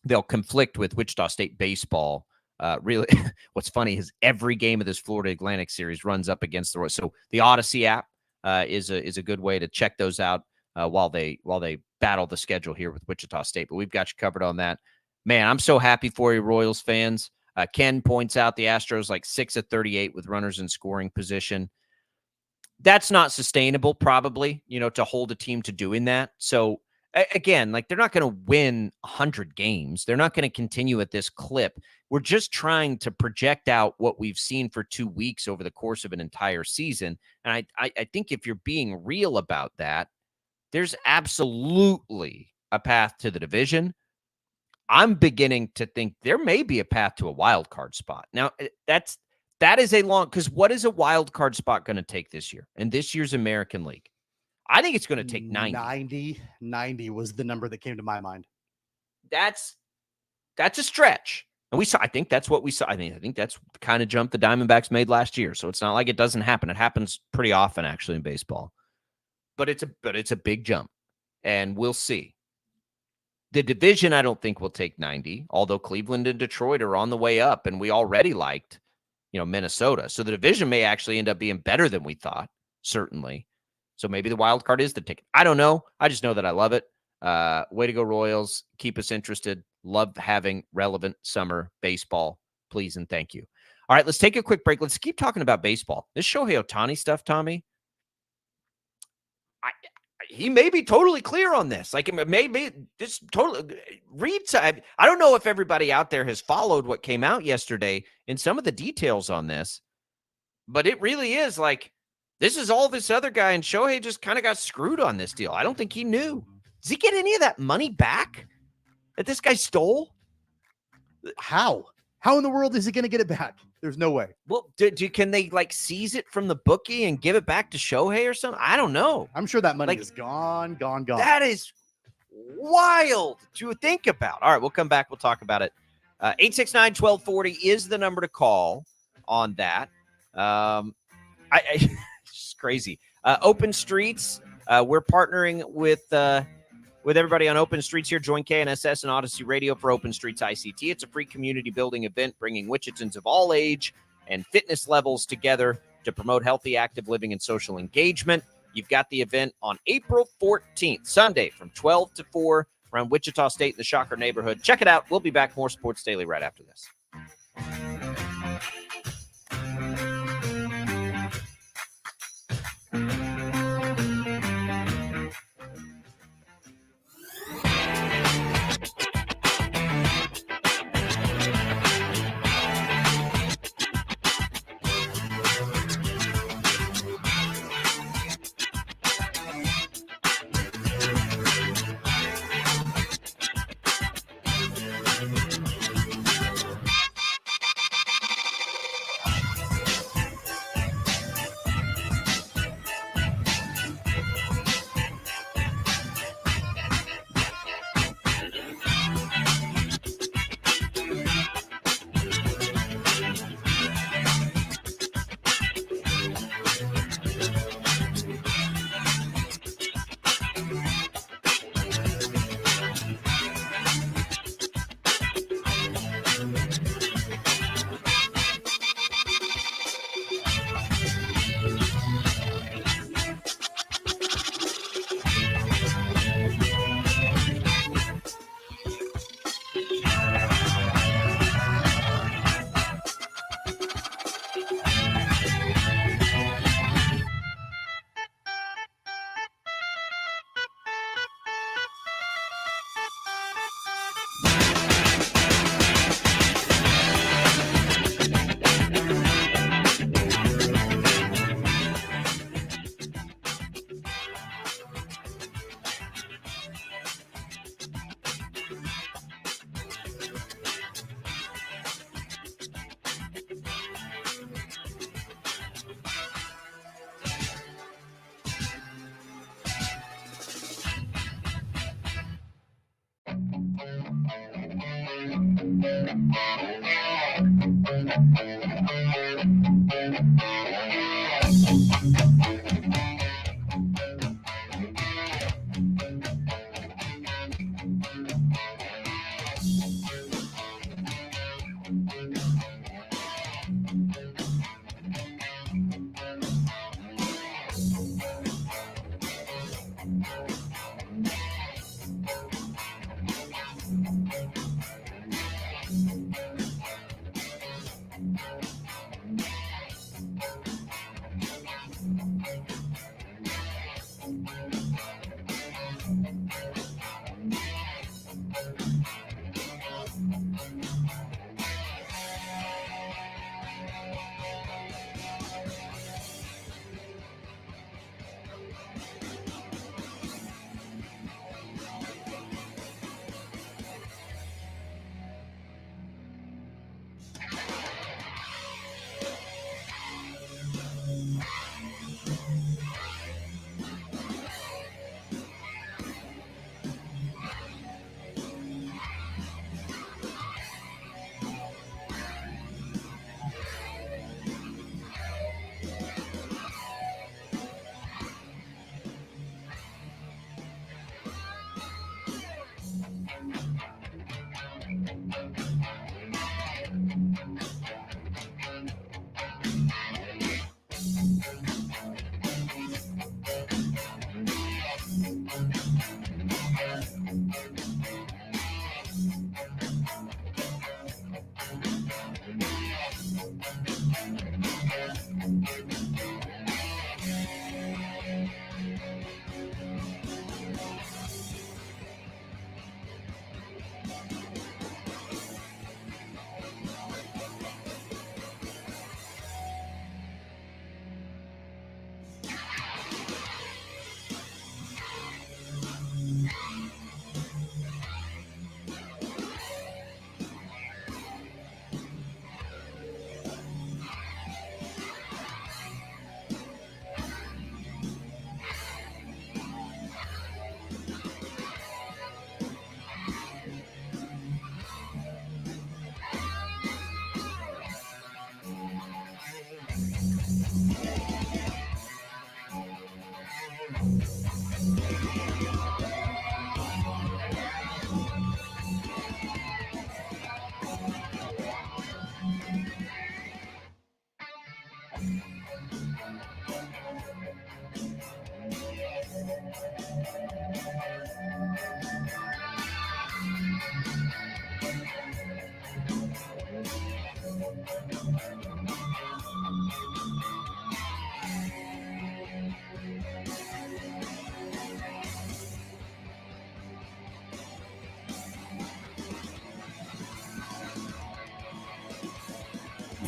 They'll conflict with Wichita State baseball. Really, what's funny is every game of this Florida Atlantic series runs up against the Royals. So the Odyssey app is a good way to check those out while they battle the schedule here with Wichita State. But we've got you covered on that. Man, I'm so happy for you, Royals fans. Ken points out the Astros like 6 of 38 with runners in scoring position. That's not sustainable, probably, to hold a team to doing that. So again, like, they're not going to win 100 games. They're not going to continue at this clip. We're just trying to project out what we've seen for 2 weeks over the course of an entire season. And I think if you're being real about that, there's absolutely a path to the division. I'm beginning to think there may be a path to a wild card spot. Now, that is because what is a wild card spot going to take this year in this year's American League? I think it's going to take 90. 90 was the number that came to my mind. That's a stretch. And I think that's what we saw. I think that's the kind of jump the Diamondbacks made last year. So it's not like it doesn't happen. It happens pretty often, actually, in baseball. But it's a big jump, and we'll see. The division, I don't think will take 90, although Cleveland and Detroit are on the way up, and we already liked, Minnesota. So the division may actually end up being better than we thought, certainly. So maybe the wild card is the ticket. I don't know. I just know that I love it. Way to go, Royals. Keep us interested. Love having relevant summer baseball. Please and thank you. All right, let's take a quick break. Let's keep talking about baseball. This Shohei Ohtani stuff, Tommy, he may be totally clear on this. Like, it may be just totally I don't know if everybody out there has followed what came out yesterday in some of the details on this, but it really is like, this is all this other guy, and Shohei just kind of got screwed on this deal. I don't think he knew. Does he get any of that money back that this guy stole? How? How in the world is he going to get it back? There's no way. Well, can they like seize it from the bookie and give it back to Shohei or something? I don't know. I'm sure that money is gone. That is wild to think about. All right, we'll come back. We'll talk about it. 869-1240 is the number to call on that. It's crazy. Open Streets. We're partnering with everybody on Open Streets here. Join KNSS and Odyssey Radio for Open Streets ICT. It's a free community building event bringing Wichitans of all age and fitness levels together to promote healthy, active living and social engagement. You've got the event on April 14th, Sunday from 12 to 4. around Wichita State and the Shocker neighborhood. Check it out. We'll be back. More Sports Daily right after this.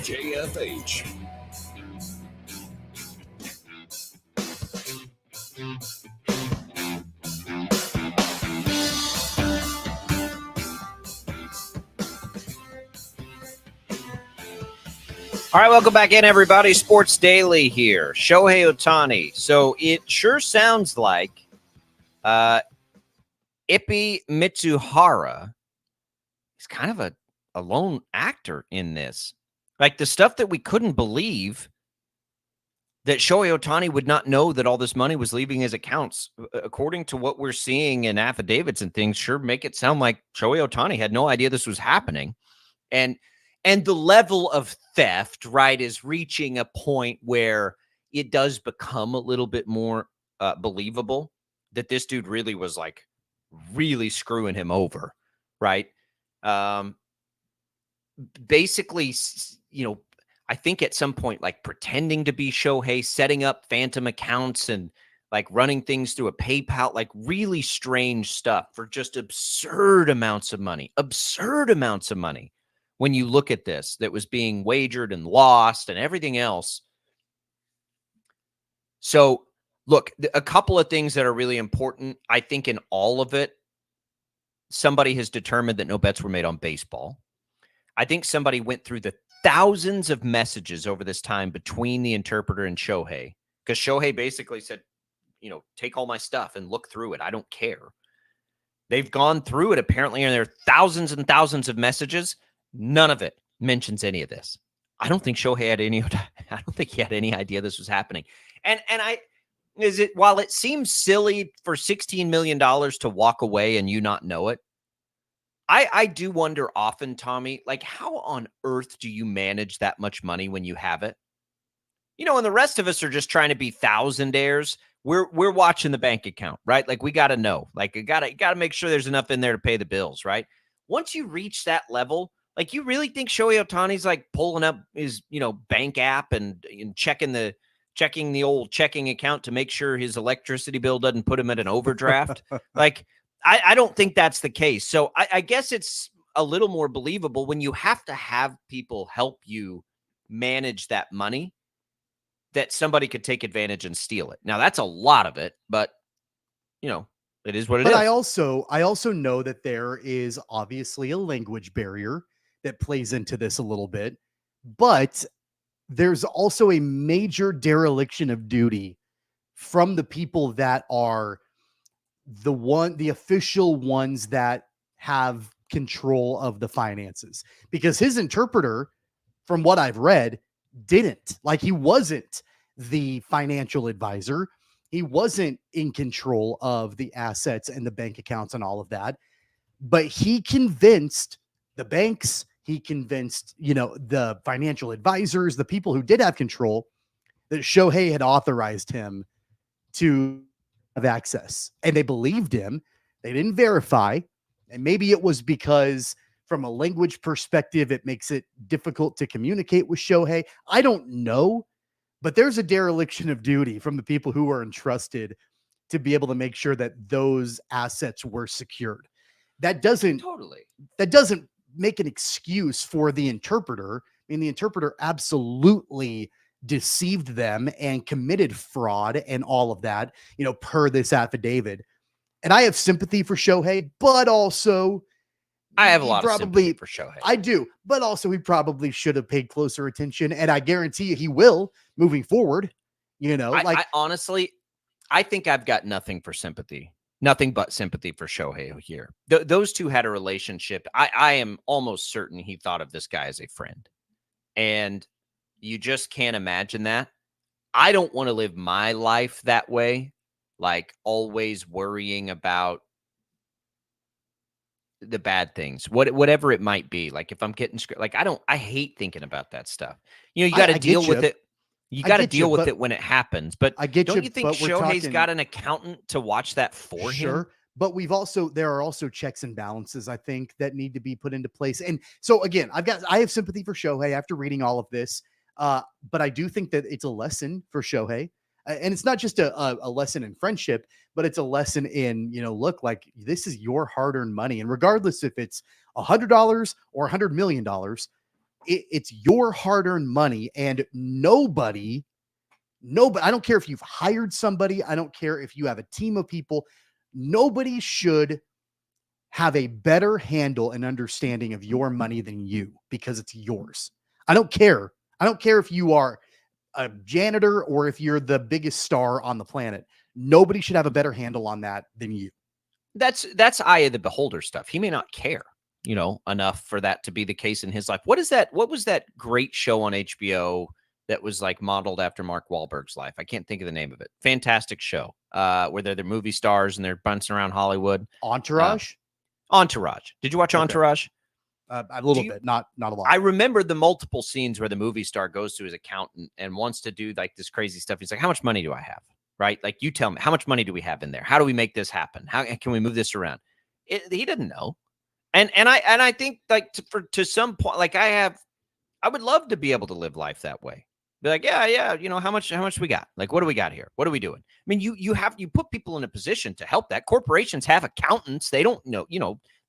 KFH. All right, welcome back in, everybody. Sports Daily here. Shohei Ohtani. So it sure sounds like Ippy Mitsuhara is kind of a lone actor in this. Like the stuff that we couldn't believe that Shohei Ohtani would not know that all this money was leaving his accounts. According to what we're seeing in affidavits and things, sure make it sound like Shohei Ohtani had no idea this was happening. And the level of theft, right, is reaching a point where it does become a little bit more believable that this dude really was like really screwing him over, right? Basically, I think at some point, like pretending to be Shohei, setting up phantom accounts and like running things through a PayPal, like really strange stuff for just absurd amounts of money. When you look at this, that was being wagered and lost and everything else. So look, a couple of things that are really important. I think in all of it, somebody has determined that no bets were made on baseball. I think somebody went through the thousands of messages over this time between the interpreter and Shohei, because Shohei basically said, take all my stuff and look through it. I don't care. They've gone through it apparently, and there are thousands and thousands of messages. None of it mentions any of this. I don't think Shohei had I don't think he had any idea this was happening. And while it seems silly for $16 million to walk away and you not know it, I do wonder often, Tommy, like how on earth do you manage that much money when you have it? And the rest of us are just trying to be thousandaires. We're watching the bank account, right? Like we got to know, like you got to make sure there's enough in there to pay the bills, right? Once you reach that level, like you really think Shohei Ohtani's like pulling up his, bank app and checking the old checking account to make sure his electricity bill doesn't put him at an overdraft? Like, I don't think that's the case. So I guess it's a little more believable when you have to have people help you manage that money, that somebody could take advantage and steal it. Now that's a lot of it, but it is what it is. But I also know that there is obviously a language barrier that plays into this a little bit, but there's also a major dereliction of duty from the people that are the official ones that have control of the finances, because his interpreter, from what I've read, didn't. Like he wasn't the financial advisor. He wasn't in control of the assets and the bank accounts and all of that, but he convinced the banks, he convinced, the financial advisors, the people who did have control, that Shohei had authorized him to have access, and they believed him. They didn't verify. And maybe it was because from a language perspective, it makes it difficult to communicate with Shohei. I don't know, but there's a dereliction of duty from the people who were entrusted to be able to make sure that those assets were secured. That doesn't make an excuse for the interpreter. I mean, the interpreter absolutely deceived them and committed fraud and all of that, per this affidavit. And I have sympathy for Shohei, but also I have a lot of sympathy for Shohei. I do, but also he probably should have paid closer attention, and I guarantee you he will moving forward. I honestly, I think I've got nothing but sympathy for Shohei here. Those two had a relationship. I am almost certain he thought of this guy as a friend, and you just can't imagine that. I don't want to live my life that way, like always worrying about the bad things, whatever it might be. Like if I'm getting like, I hate thinking about that stuff. You got to deal with it. You got to deal with it when it happens. But don't you think Shohei's got an accountant to watch that for him? But there are also checks and balances, I think, that need to be put into place. And so again, I have sympathy for Shohei after reading all of this. But I do think that it's a lesson for Shohei. And it's not just a lesson in friendship, but it's a lesson in, look, like this is your hard-earned money. And regardless if it's $100 or $100 million, it's your hard-earned money. And nobody, I don't care if you've hired somebody. I don't care if you have a team of people. Nobody should have a better handle and understanding of your money than you, because it's yours. I don't care. I don't care if you are a janitor or if you're the biggest star on the planet. Nobody should have a better handle on that than you. That's eye of the beholder stuff. He may not care, enough for that to be the case in his life. What was that great show on HBO that was like modeled after Mark Wahlberg's life? I can't think of the name of it. Fantastic show. Where they're the movie stars and they're bouncing around Hollywood. Entourage? Entourage. Did you watch Entourage? A little bit, not a lot. I remember the multiple scenes where the movie star goes to his accountant and wants to do like this crazy stuff. He's like, how much money do I have? Right? Like, you tell me, how much money do we have in there? How do we make this happen? How can we move this around? He didn't know. And I think like to some point, like I would love to be able to live life that way. Be like, yeah. How much we got? Like, what do we got here? What are we doing? I mean, you put people in a position to help that. Corporations have accountants. They don't know,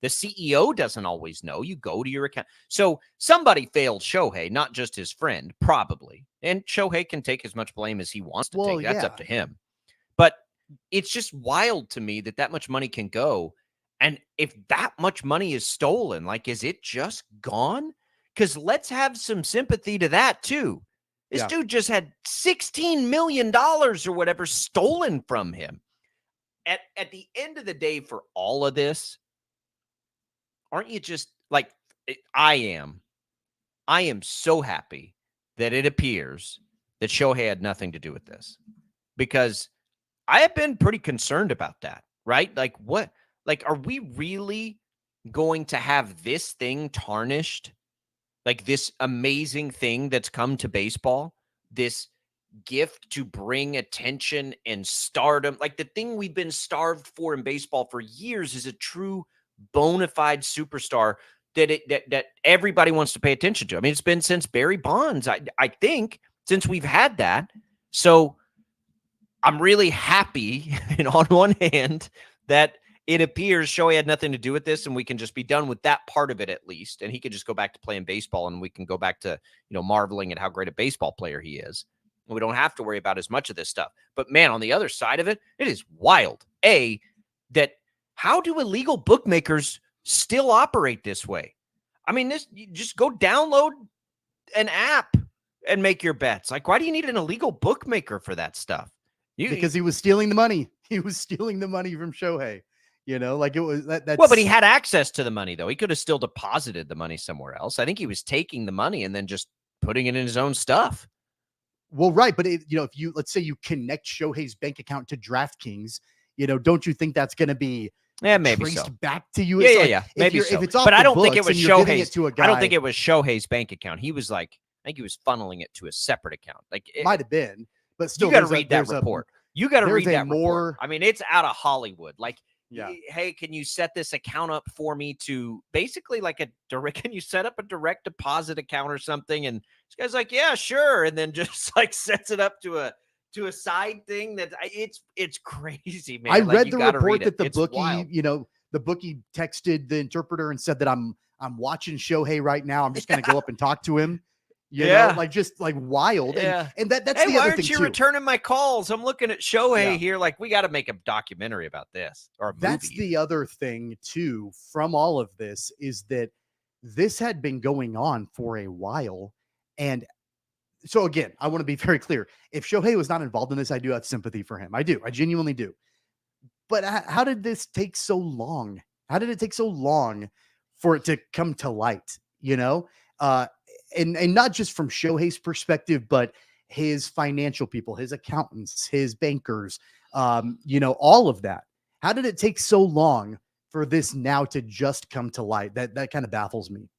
the CEO doesn't always know. You go to your account. So somebody failed Shohei, not just his friend, probably. And Shohei can take as much blame as he wants to take. That's up to him. But it's just wild to me that much money can go. And if that much money is stolen, like, is it just gone? Because let's have some sympathy to that too. This dude just had $16 million or whatever stolen from him. At the end of the day, for all of this, aren't you just like, I am so happy that it appears that Shohei had nothing to do with this, because I have been pretty concerned about that, right? Like, what, like, are we really going to have this thing tarnished? Like, this amazing thing that's come to baseball, this gift to bring attention and stardom, like the thing we've been starved for in baseball for years is a true bona fide superstar that everybody wants to pay attention to. I mean, it's been since Barry Bonds, I think, since we've had that. So I'm really happy, and on one hand, that it appears Shohei had nothing to do with this, and we can just be done with that part of it at least, and he can just go back to playing baseball, and we can go back to, marveling at how great a baseball player he is. And we don't have to worry about as much of this stuff. But man, on the other side of it, it is wild. That how do illegal bookmakers still operate this way? I mean, you just go download an app and make your bets. Like, why do you need an illegal bookmaker for that stuff? Because he was stealing the money. He was stealing the money from Shohei. Like it was that's well, but he had access to the money though. He could have still deposited the money somewhere else. I think he was taking the money and then just putting it in his own stuff. Well, right. But if let's say you connect Shohei's bank account to DraftKings, don't you think that's going to be maybe traced so. back to you? Yeah. Maybe so. If it's off but I don't books think it was Shohei's. I don't think it was Shohei's bank account. He was like, I think he was funneling it to a separate account. Like, it might have been, but still, you got to read that report. You got to read that report. I mean, it's out of Hollywood. Like, hey, can you set this account up for me to basically like can you set up a direct deposit account or something? And this guy's like, yeah, sure. And then just like sets it up to a side thing that it's crazy, man. I like, read the report that the it's bookie, wild. The bookie texted the interpreter and said that I'm watching Shohei right now. I'm just going to go up and talk to him. You know, like just like wild. Yeah. And that's hey, the other why thing aren't you too. returning my calls? I'm looking at Shohei here. Like, we got to make a documentary about this or a movie. That's the other thing too from all of this is that this had been going on for a while. And so again, I want to be very clear. If Shohei was not involved in this, I do have sympathy for him. I do. I genuinely do. But how did this take so long? How did it take so long for it to come to light? And not just from Shohei's perspective, but his financial people, his accountants, his bankers, all of that. How did it take so long for this now to just come to light? That kind of baffles me.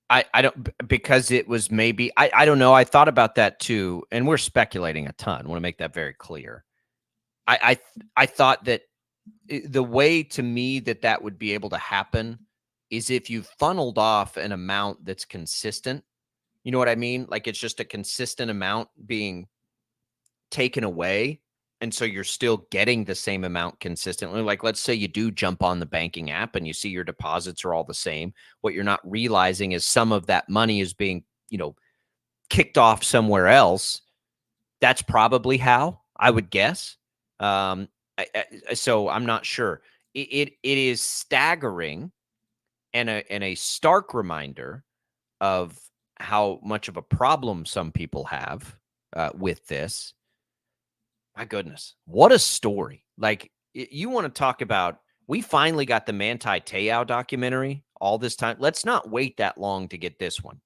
I don't, because it was maybe, I don't know. I thought about that too. And we're speculating a ton. I want to make that very clear. I thought that the way to me that would be able to happen is if you funneled off an amount that's consistent. You know what I mean? Like it's just a consistent amount being taken away. And so you're still getting the same amount consistently. Like, let's say you do jump on the banking app and you see your deposits are all the same. What you're not realizing is some of that money is being, kicked off somewhere else. That's probably how I would guess. So I'm not sure. It is staggering and a stark reminder of how much of a problem some people have with this. My goodness, what a story. Like, you want to talk about, we finally got the Manti Te'o documentary all this time. Let's not wait that long to get this one,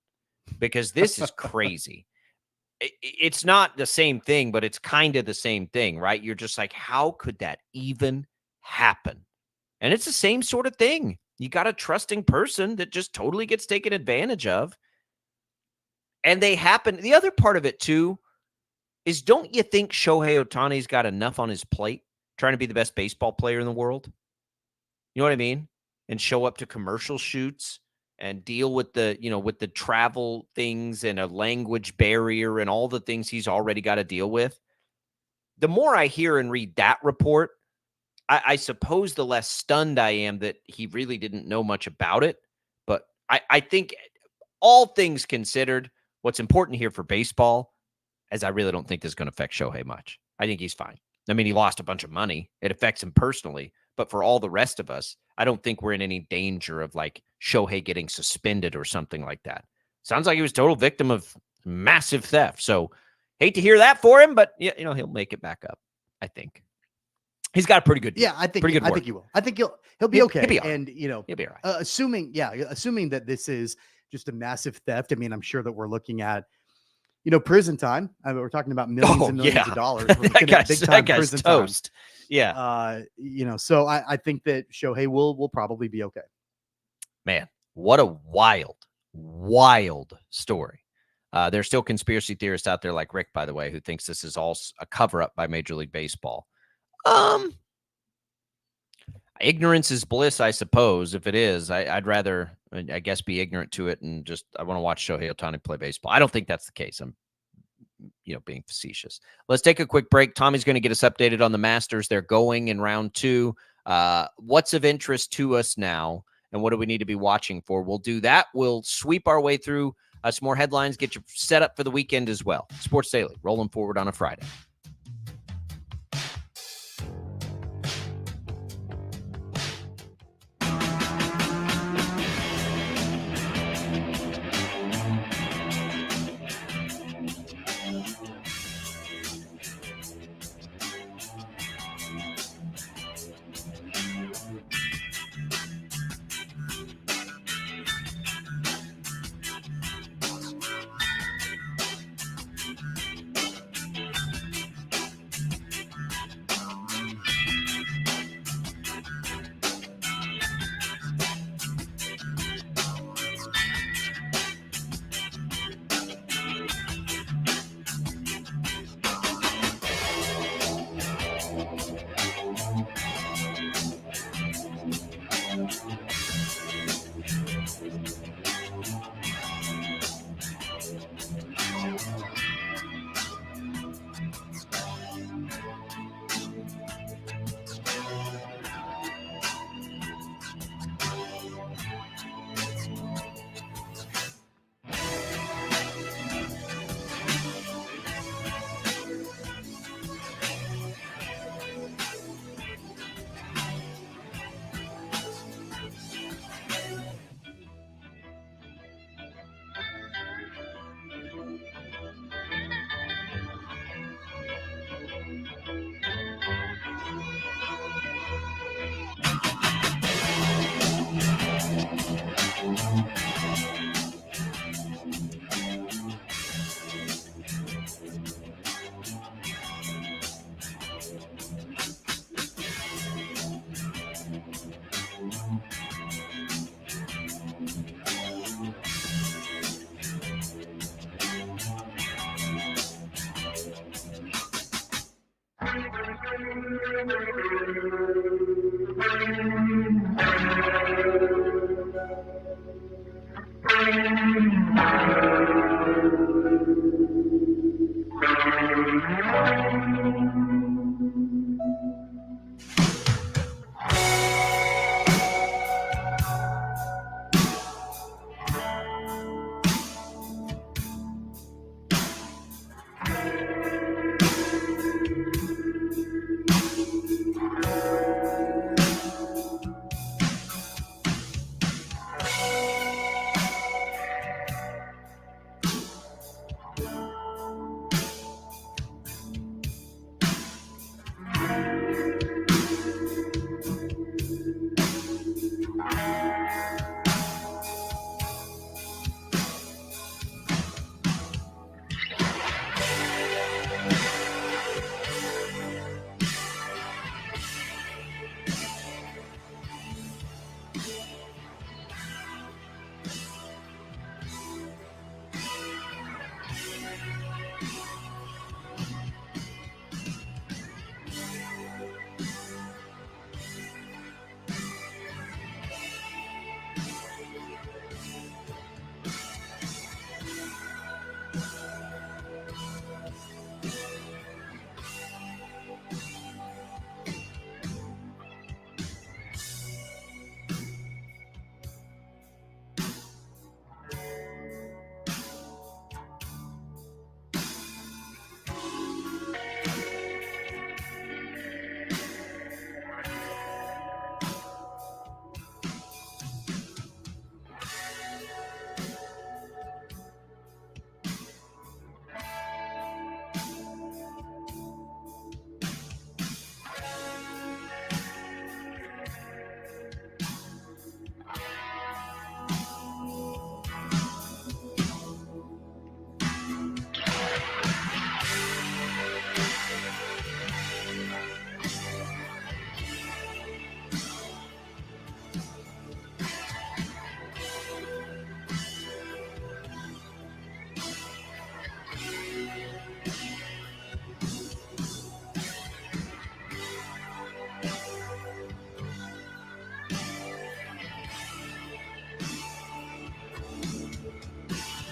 because this is crazy. It's not the same thing, but it's kind of the same thing, right? You're just like, how could that even happen? And it's the same sort of thing. You got a trusting person that just totally gets taken advantage of. And they happen. The other part of it, too, is, don't you think Shohei Ohtani's got enough on his plate trying to be the best baseball player in the world? You know what I mean? And show up to commercial shoots and deal with the, with the travel things and a language barrier and all the things he's already got to deal with. The more I hear and read that report, I suppose the less stunned I am that he really didn't know much about it. But I think, all things considered, what's important here for baseball, as I really don't think this is going to affect Shohei much. I think he's fine. I mean, he lost a bunch of money. It affects him personally. But for all the rest of us, I don't think we're in any danger of like Shohei getting suspended or something like that. Sounds like he was a total victim of massive theft. So hate to hear that for him, but he'll make it back up. I think he's got a pretty good deal. Yeah, I think pretty good I think he will. I think he'll be okay. He'll be all right. And he'll be all right. assuming that this is just a massive theft. I mean, I'm sure that we're looking at prison time. I mean, we're talking about millions and millions of dollars. We're looking at big time prison toast. Time. Yeah. So I think that Shohei will probably be okay. Man, what a wild story. There's still conspiracy theorists out there like Rick, by the way, who thinks this is all a cover up by Major League Baseball. Ignorance is bliss, I suppose. If it is, I'd rather, I guess, be ignorant to it and just, I want to watch Shohei Ohtani play baseball. I don't think that's the case. I'm, being facetious. Let's take a quick break. Tommy's going to get us updated on the Masters. They're going in round 2. What's of interest to us now, and what do we need to be watching for? We'll do that. We'll sweep our way through some more headlines, get you set up for the weekend as well. Sports Daily, rolling forward on a Friday.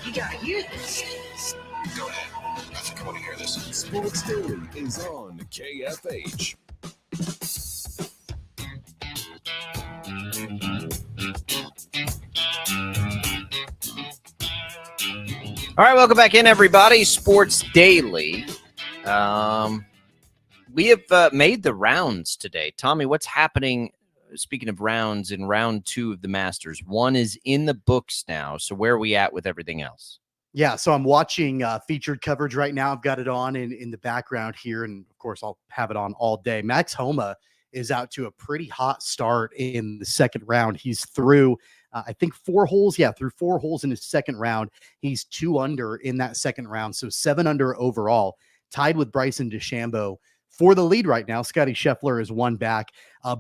You got hits. Go ahead. I think I want to hear this. Sports Daily is on KFH. All right, welcome back in, everybody. Sports Daily. We have made the rounds today. Tommy, what's happening? Speaking of rounds, in round 2 of the Masters, one is in the books now. So where are we at with everything else? Yeah, so I'm watching featured coverage right now. I've got it on in the background here, and of course, I'll have it on all day. Max Homa is out to a pretty hot start in the second round. He's through, I think, 4 holes. Yeah, through 4 holes in his second round. He's 2 under in that second round, so 7 under overall, tied with Bryson DeChambeau for the lead right now. Scotty Scheffler is 1 back.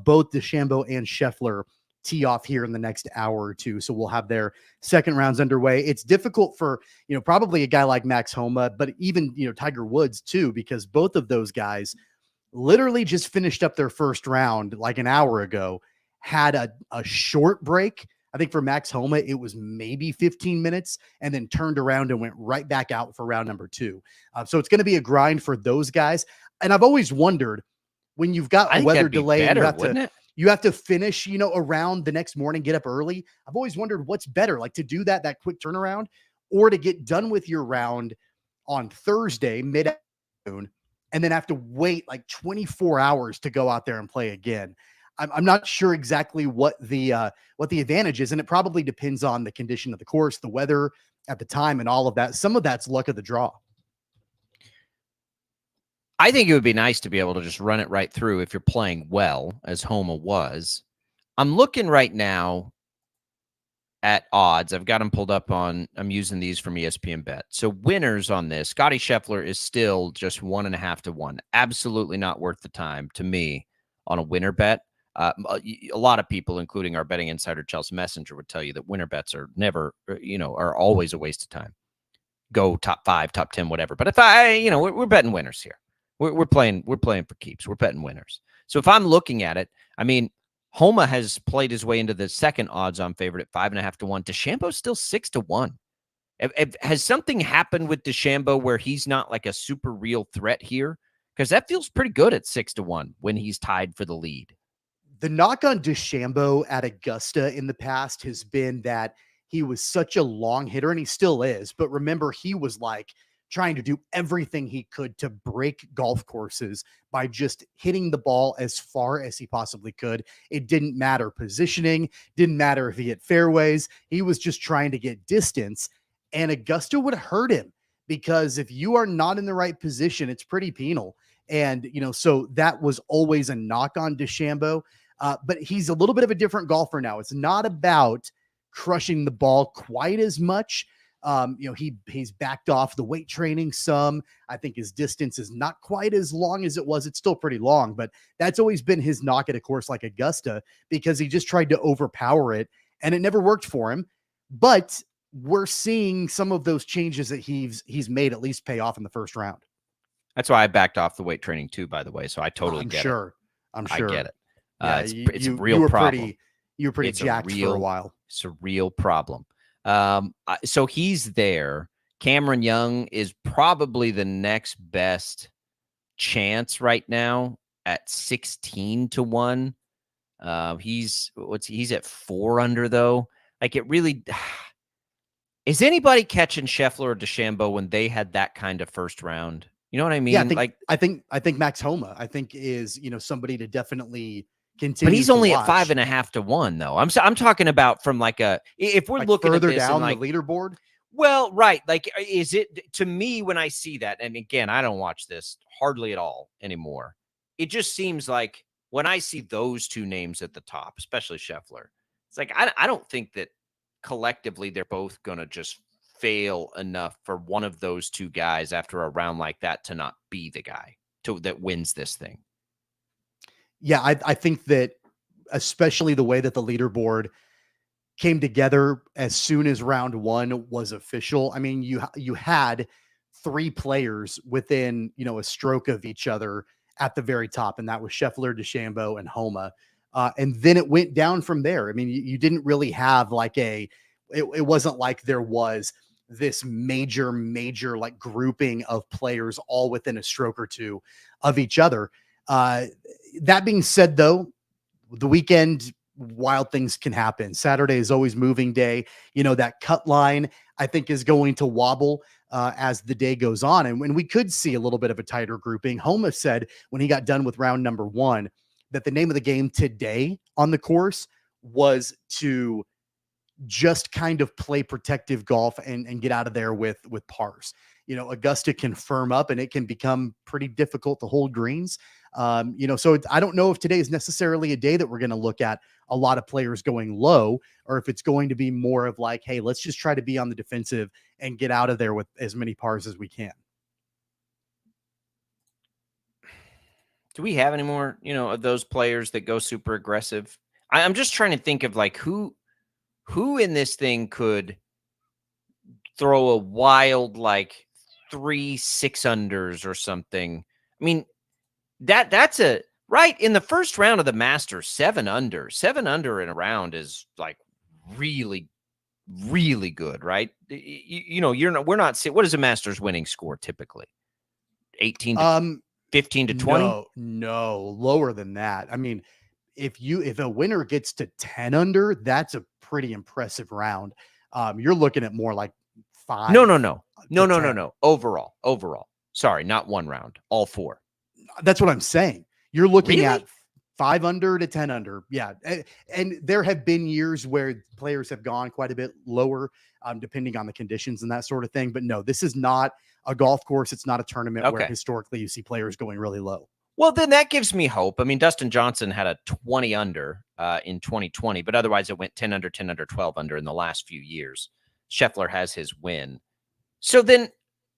Both DeChambeau and Scheffler tee off here in the next hour or two. So we'll have their second rounds underway. It's difficult for, probably a guy like Max Homa, but even, Tiger Woods too, because both of those guys literally just finished up their first round like an hour ago, had a short break. I think for Max Homa, it was maybe 15 minutes and then turned around and went right back out for round number 2. So it's going to be a grind for those guys. And I've always wondered, when you've got weather delay, and you have to finish, around the next morning, get up early. I've always wondered what's better, like to do that quick turnaround, or to get done with your round on Thursday mid-afternoon and then have to wait like 24 hours to go out there and play again. I'm not sure exactly what the advantage is, and it probably depends on the condition of the course, the weather at the time, and all of that. Some of that's luck of the draw. I think it would be nice to be able to just run it right through if you're playing well, as Homa was. I'm looking right now at odds. I've got them pulled up I'm using these from ESPN Bet. So winners on this, Scotty Scheffler is still just 1.5 to 1. Absolutely not worth the time to me on a winner bet. A lot of people, including our betting insider Chelsea Messenger, would tell you that winner bets are never, are always a waste of time. Go top 5, top 10, whatever. But if we're betting winners here. We're playing for keeps. We're betting winners. So if I'm looking at it, I mean, Homa has played his way into the second odds-on favorite at 5.5 to 1. DeChambeau's still 6 to 1. Has something happened with DeChambeau where he's not like a super real threat here? Because that feels pretty good at 6 to 1 when he's tied for the lead. The knock on DeChambeau at Augusta in the past has been that he was such a long hitter, and he still is. But remember, he was like trying to do everything he could to break golf courses by just hitting the ball as far as he possibly could. It didn't matter positioning, didn't matter if he hit fairways. He was just trying to get distance, and Augusta would hurt him because if you are not in the right position, it's pretty penal. And, so that was always a knock on DeChambeau. But he's a little bit of a different golfer now. It's not about crushing the ball quite as much. He's backed off the weight training some. I think his distance is not quite as long as it was. It's still pretty long, but that's always been his knock at a course like Augusta, because he just tried to overpower it and it never worked for him. But we're seeing some of those changes that he's made at least pay off in the first round. That's why I backed off the weight training too, by the way. So I totally get it. I'm sure. I get it. Yeah, it's a real problem. You were pretty jacked for a while. It's a real problem. So he's there. Cameron Young is probably the next best chance right now at 16 to 1. He's at 4 under though. Like it really is anybody catching Scheffler or DeChambeau when they had that kind of first round? You know what I mean? Yeah, I think Max Homa, is, somebody to definitely continue. But he's only at 5.5 to 1 though. I'm talking about from if we're looking further at this down the leaderboard. Well, right. Like, is it to me when I see that? And again, I don't watch this hardly at all anymore. It just seems like when I see those two names at the top, especially Scheffler, it's like, I don't think that collectively they're both going to just fail enough for one of those two guys after a round like that to not be the guy that wins this thing. Yeah, I think that especially the way that the leaderboard came together as soon as round one was official. I mean, you had 3 players within, a stroke of each other at the very top, and that was Scheffler, DeChambeau, and Homa. And then it went down from there. I mean, you didn't really have it wasn't like there was this major like grouping of players all within a stroke or two of each other. That being said, though, the weekend, wild things can happen. Saturday is always moving day. That cut line, I think, is going to wobble as the day goes on. And when we could see a little bit of a tighter grouping, Homa said when he got done with round number 1 that the name of the game today on the course was to just kind of play protective golf and get out of there with pars. Augusta can firm up and it can become pretty difficult to hold greens. So I don't know if today is necessarily a day that we're going to look at a lot of players going low, or if it's going to be more of like, hey, let's just try to be on the defensive and get out of there with as many pars as we can. Do we have any more, of those players that go super aggressive? I'm just trying to think of who in this thing could throw a wild 3 6-unders or something. I mean, that's right in the first round of the Masters, 7 under in a round is really, really good, right? We're not what is a Masters winning score typically? 18 to 15 to 20? No, lower than that. I mean, if a winner gets to 10 under, that's a pretty impressive round. You're looking at more like 5. No. Overall. Sorry, not one round. All 4. That's what I'm saying. You're looking really? at 5 under to 10 under. Yeah. And there have been years where players have gone quite a bit lower, depending on the conditions and that sort of thing. But no, this is not a golf course. It's not a tournament where historically you see players going really low. Well, then that gives me hope. I mean, Dustin Johnson had a 20 under in 2020, but otherwise it went 10 under, 10 under, 12 under in the last few years. Scheffler has his win. So then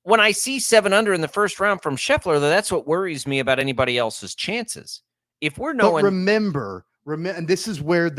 when I see 7 under in the first round from Scheffler, that's what worries me about anybody else's chances. If we're knowing, but remember, and this is where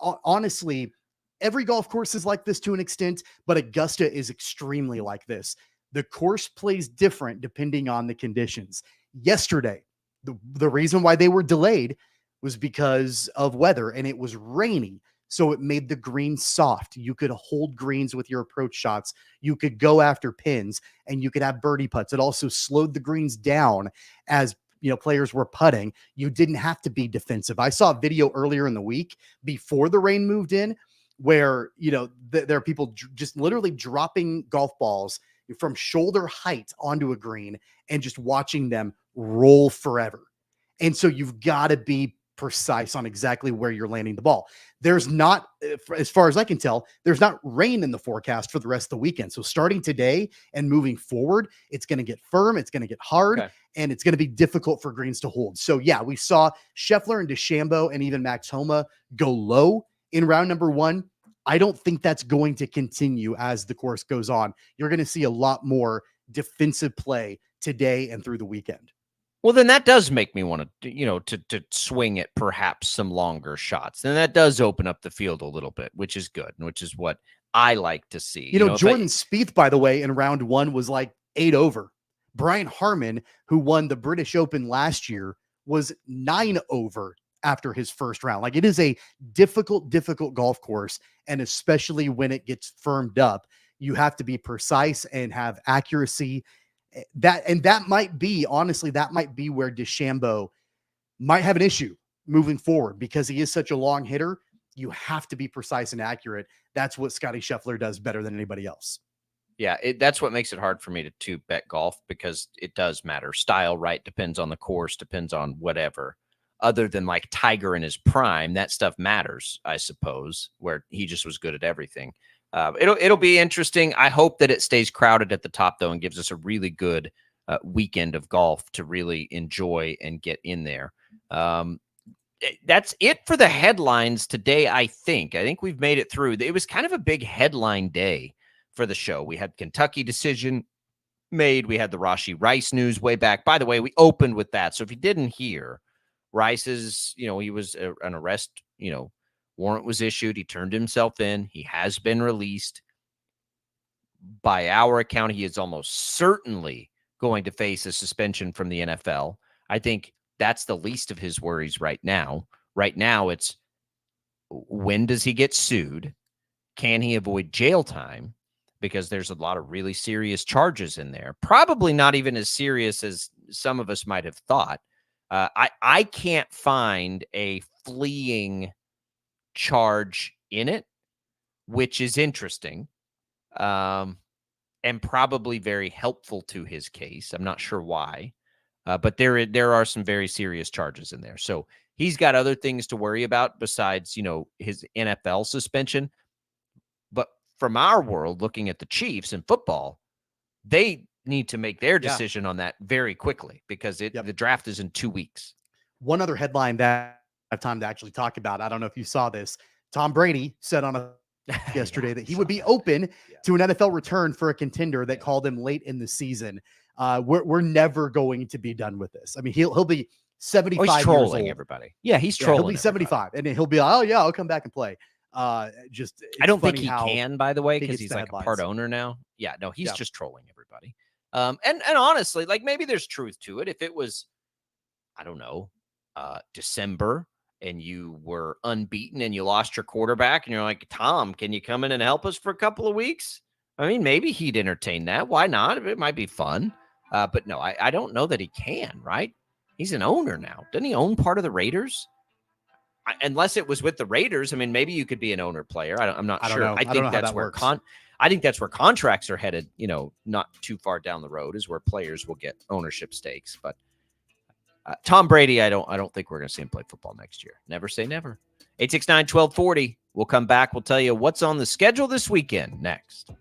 honestly, every golf course is like this to an extent, but Augusta is extremely like this. The course plays different depending on the conditions. Yesterday, the reason why they were delayed was because of weather, and it was rainy. So it made the greens soft. You could hold greens with your approach shots. You could go after pins, and you could have birdie putts. It also slowed the greens down as players were putting. You didn't have to be defensive. I saw a video earlier in the week before the rain moved in where, there are people just literally dropping golf balls from shoulder height onto a green and just watching them roll forever. And so you've got to be precise on exactly where you're landing the ball. There's not, as far as I can tell, there's not rain in the forecast for the rest of the weekend. So starting today and moving forward, it's going to get firm, it's going to get hard, and it's going to be difficult for greens to hold. So yeah, we saw Scheffler and DeChambeau and even Max Homa go low in round number 1. I don't think that's going to continue as the course goes on. You're going to see a lot more defensive play today and through the weekend. Well, then that does make me want to swing at perhaps some longer shots. Then that does open up the field a little bit, which is good, and which is what I like to see. Jordan Spieth, by the way, in round 1 was like 8 over. Brian Harman, who won the British Open last year, was 9 over after his first round. Like, it is a difficult golf course, and especially when it gets firmed up, you have to be precise and have accuracy. That might be where DeChambeau might have an issue moving forward because he is such a long hitter. You have to be precise and accurate. That's what Scottie Scheffler does better than anybody else. Yeah, that's what makes it hard for me to bet golf, because it does matter. Style, right? Depends on the course, depends on whatever. Other than like Tiger in his prime, that stuff matters, I suppose, where he just was good at everything. It'll be interesting. I hope that it stays crowded at the top, though, and gives us a really good weekend of golf to really enjoy and get in there. That's it for the headlines today, I think. I think we've made it through. It was kind of a big headline day for the show. We had Kentucky decision made. We had the Rashee Rice news way back. By the way, we opened with that. So if you didn't hear, Rice's, he was an arrest, warrant was issued. He turned himself in. He has been released. By our account, he is almost certainly going to face a suspension from the NFL. I think that's the least of his worries right now. Right now, it's when does he get sued? Can he avoid jail time? Because there's a lot of really serious charges in there. Probably not even as serious as some of us might have thought. I can't find a fleeing charge in it, which is interesting, and probably very helpful to his case. I'm not sure why, but there are some very serious charges in there. So he's got other things to worry about besides, his NFL suspension. But from our world, looking at the Chiefs in football, they need to make their decision on that very quickly, because the draft is in 2 weeks. One other headline that I have time to actually talk about, I don't know if you saw this. Tom Brady said on yesterday that he would be open to an NFL return for a contender that called him late in the season. We're never going to be done with this. I mean, he'll be 75 he's trolling years old. Everybody. Yeah, he's trolling. He'll be 75, and then he'll be like, oh yeah, I'll come back and play. I don't think he can, by the way, because he's like a part owner now. Yeah, no, he's just trolling everybody. And honestly, like, maybe there's truth to it. If it was, I don't know, December and you were unbeaten and you lost your quarterback and you're like, Tom, can you come in and help us for a couple of weeks? I mean, maybe he'd entertain that. Why not? It might be fun. But no, I don't know that he can, right? He's an owner now. Doesn't he own part of the Raiders? Unless it was with the Raiders. I mean, maybe you could be an owner player. I'm not sure. I think that's where I think that's where contracts are headed, not too far down the road, is where players will get ownership stakes. But Tom Brady, I don't think we're going to see him play football next year. Never say never. 869-1240. We'll come back. We'll tell you what's on the schedule this weekend next.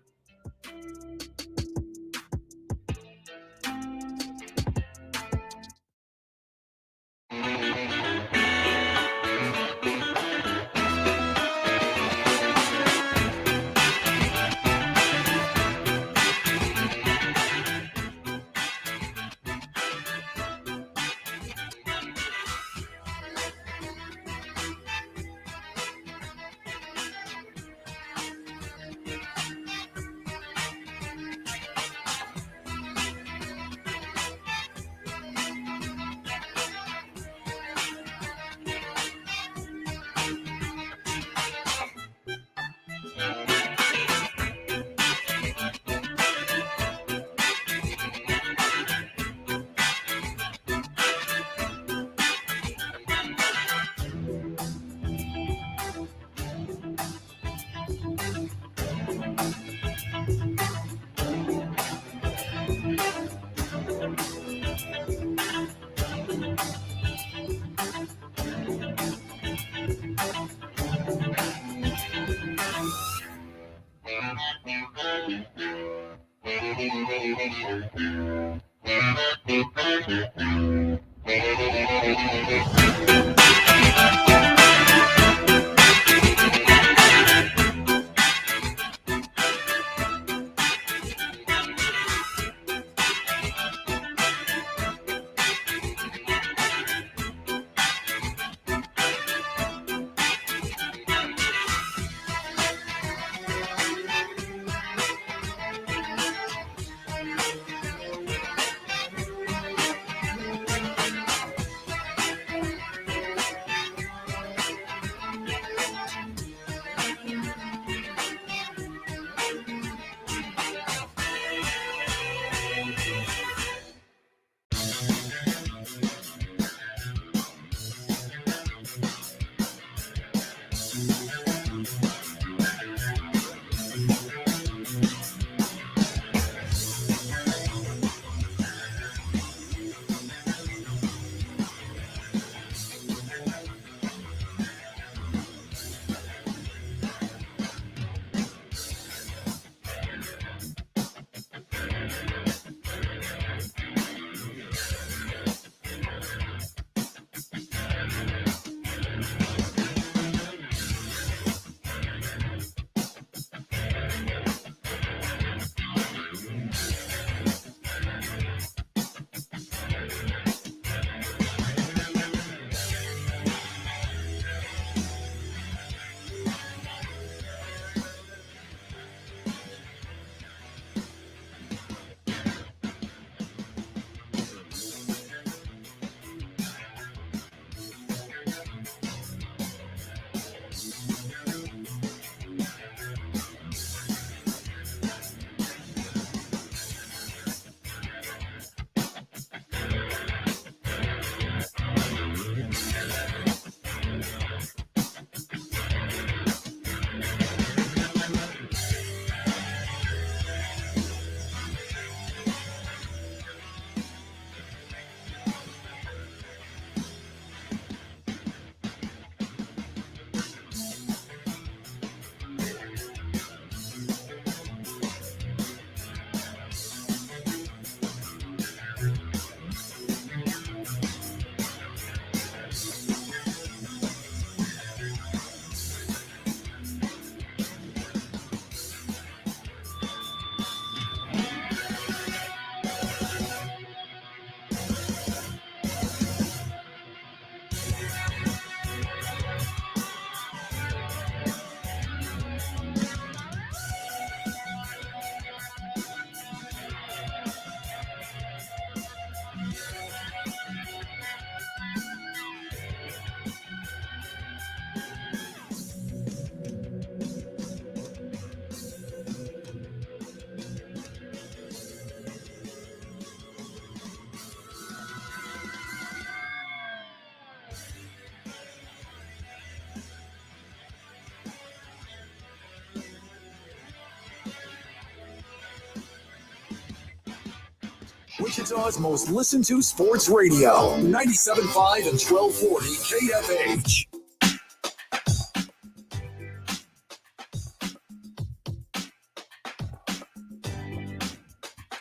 Wichita's most listened to sports radio, 97.5 and 1240 KFH.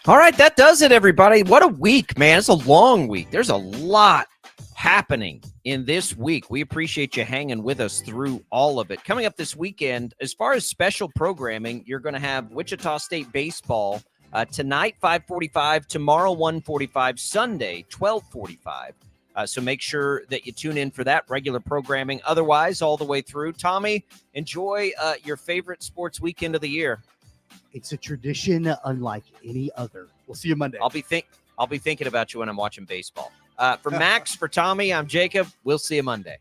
All right, that does it, everybody. What a week, man. It's a long week. There's a lot happening in this week. We appreciate you hanging with us through all of it. Coming up this weekend, as far as special programming, you're going to have Wichita State baseball tonight, 5:45, tomorrow, 1:45, Sunday, 12:45. So make sure that you tune in for that regular programming. Otherwise, all the way through. Tommy, enjoy your favorite sports weekend of the year. It's a tradition unlike any other. We'll see you Monday. I'll be thinking about you when I'm watching baseball. For Max, for Tommy, I'm Jacob. We'll see you Monday.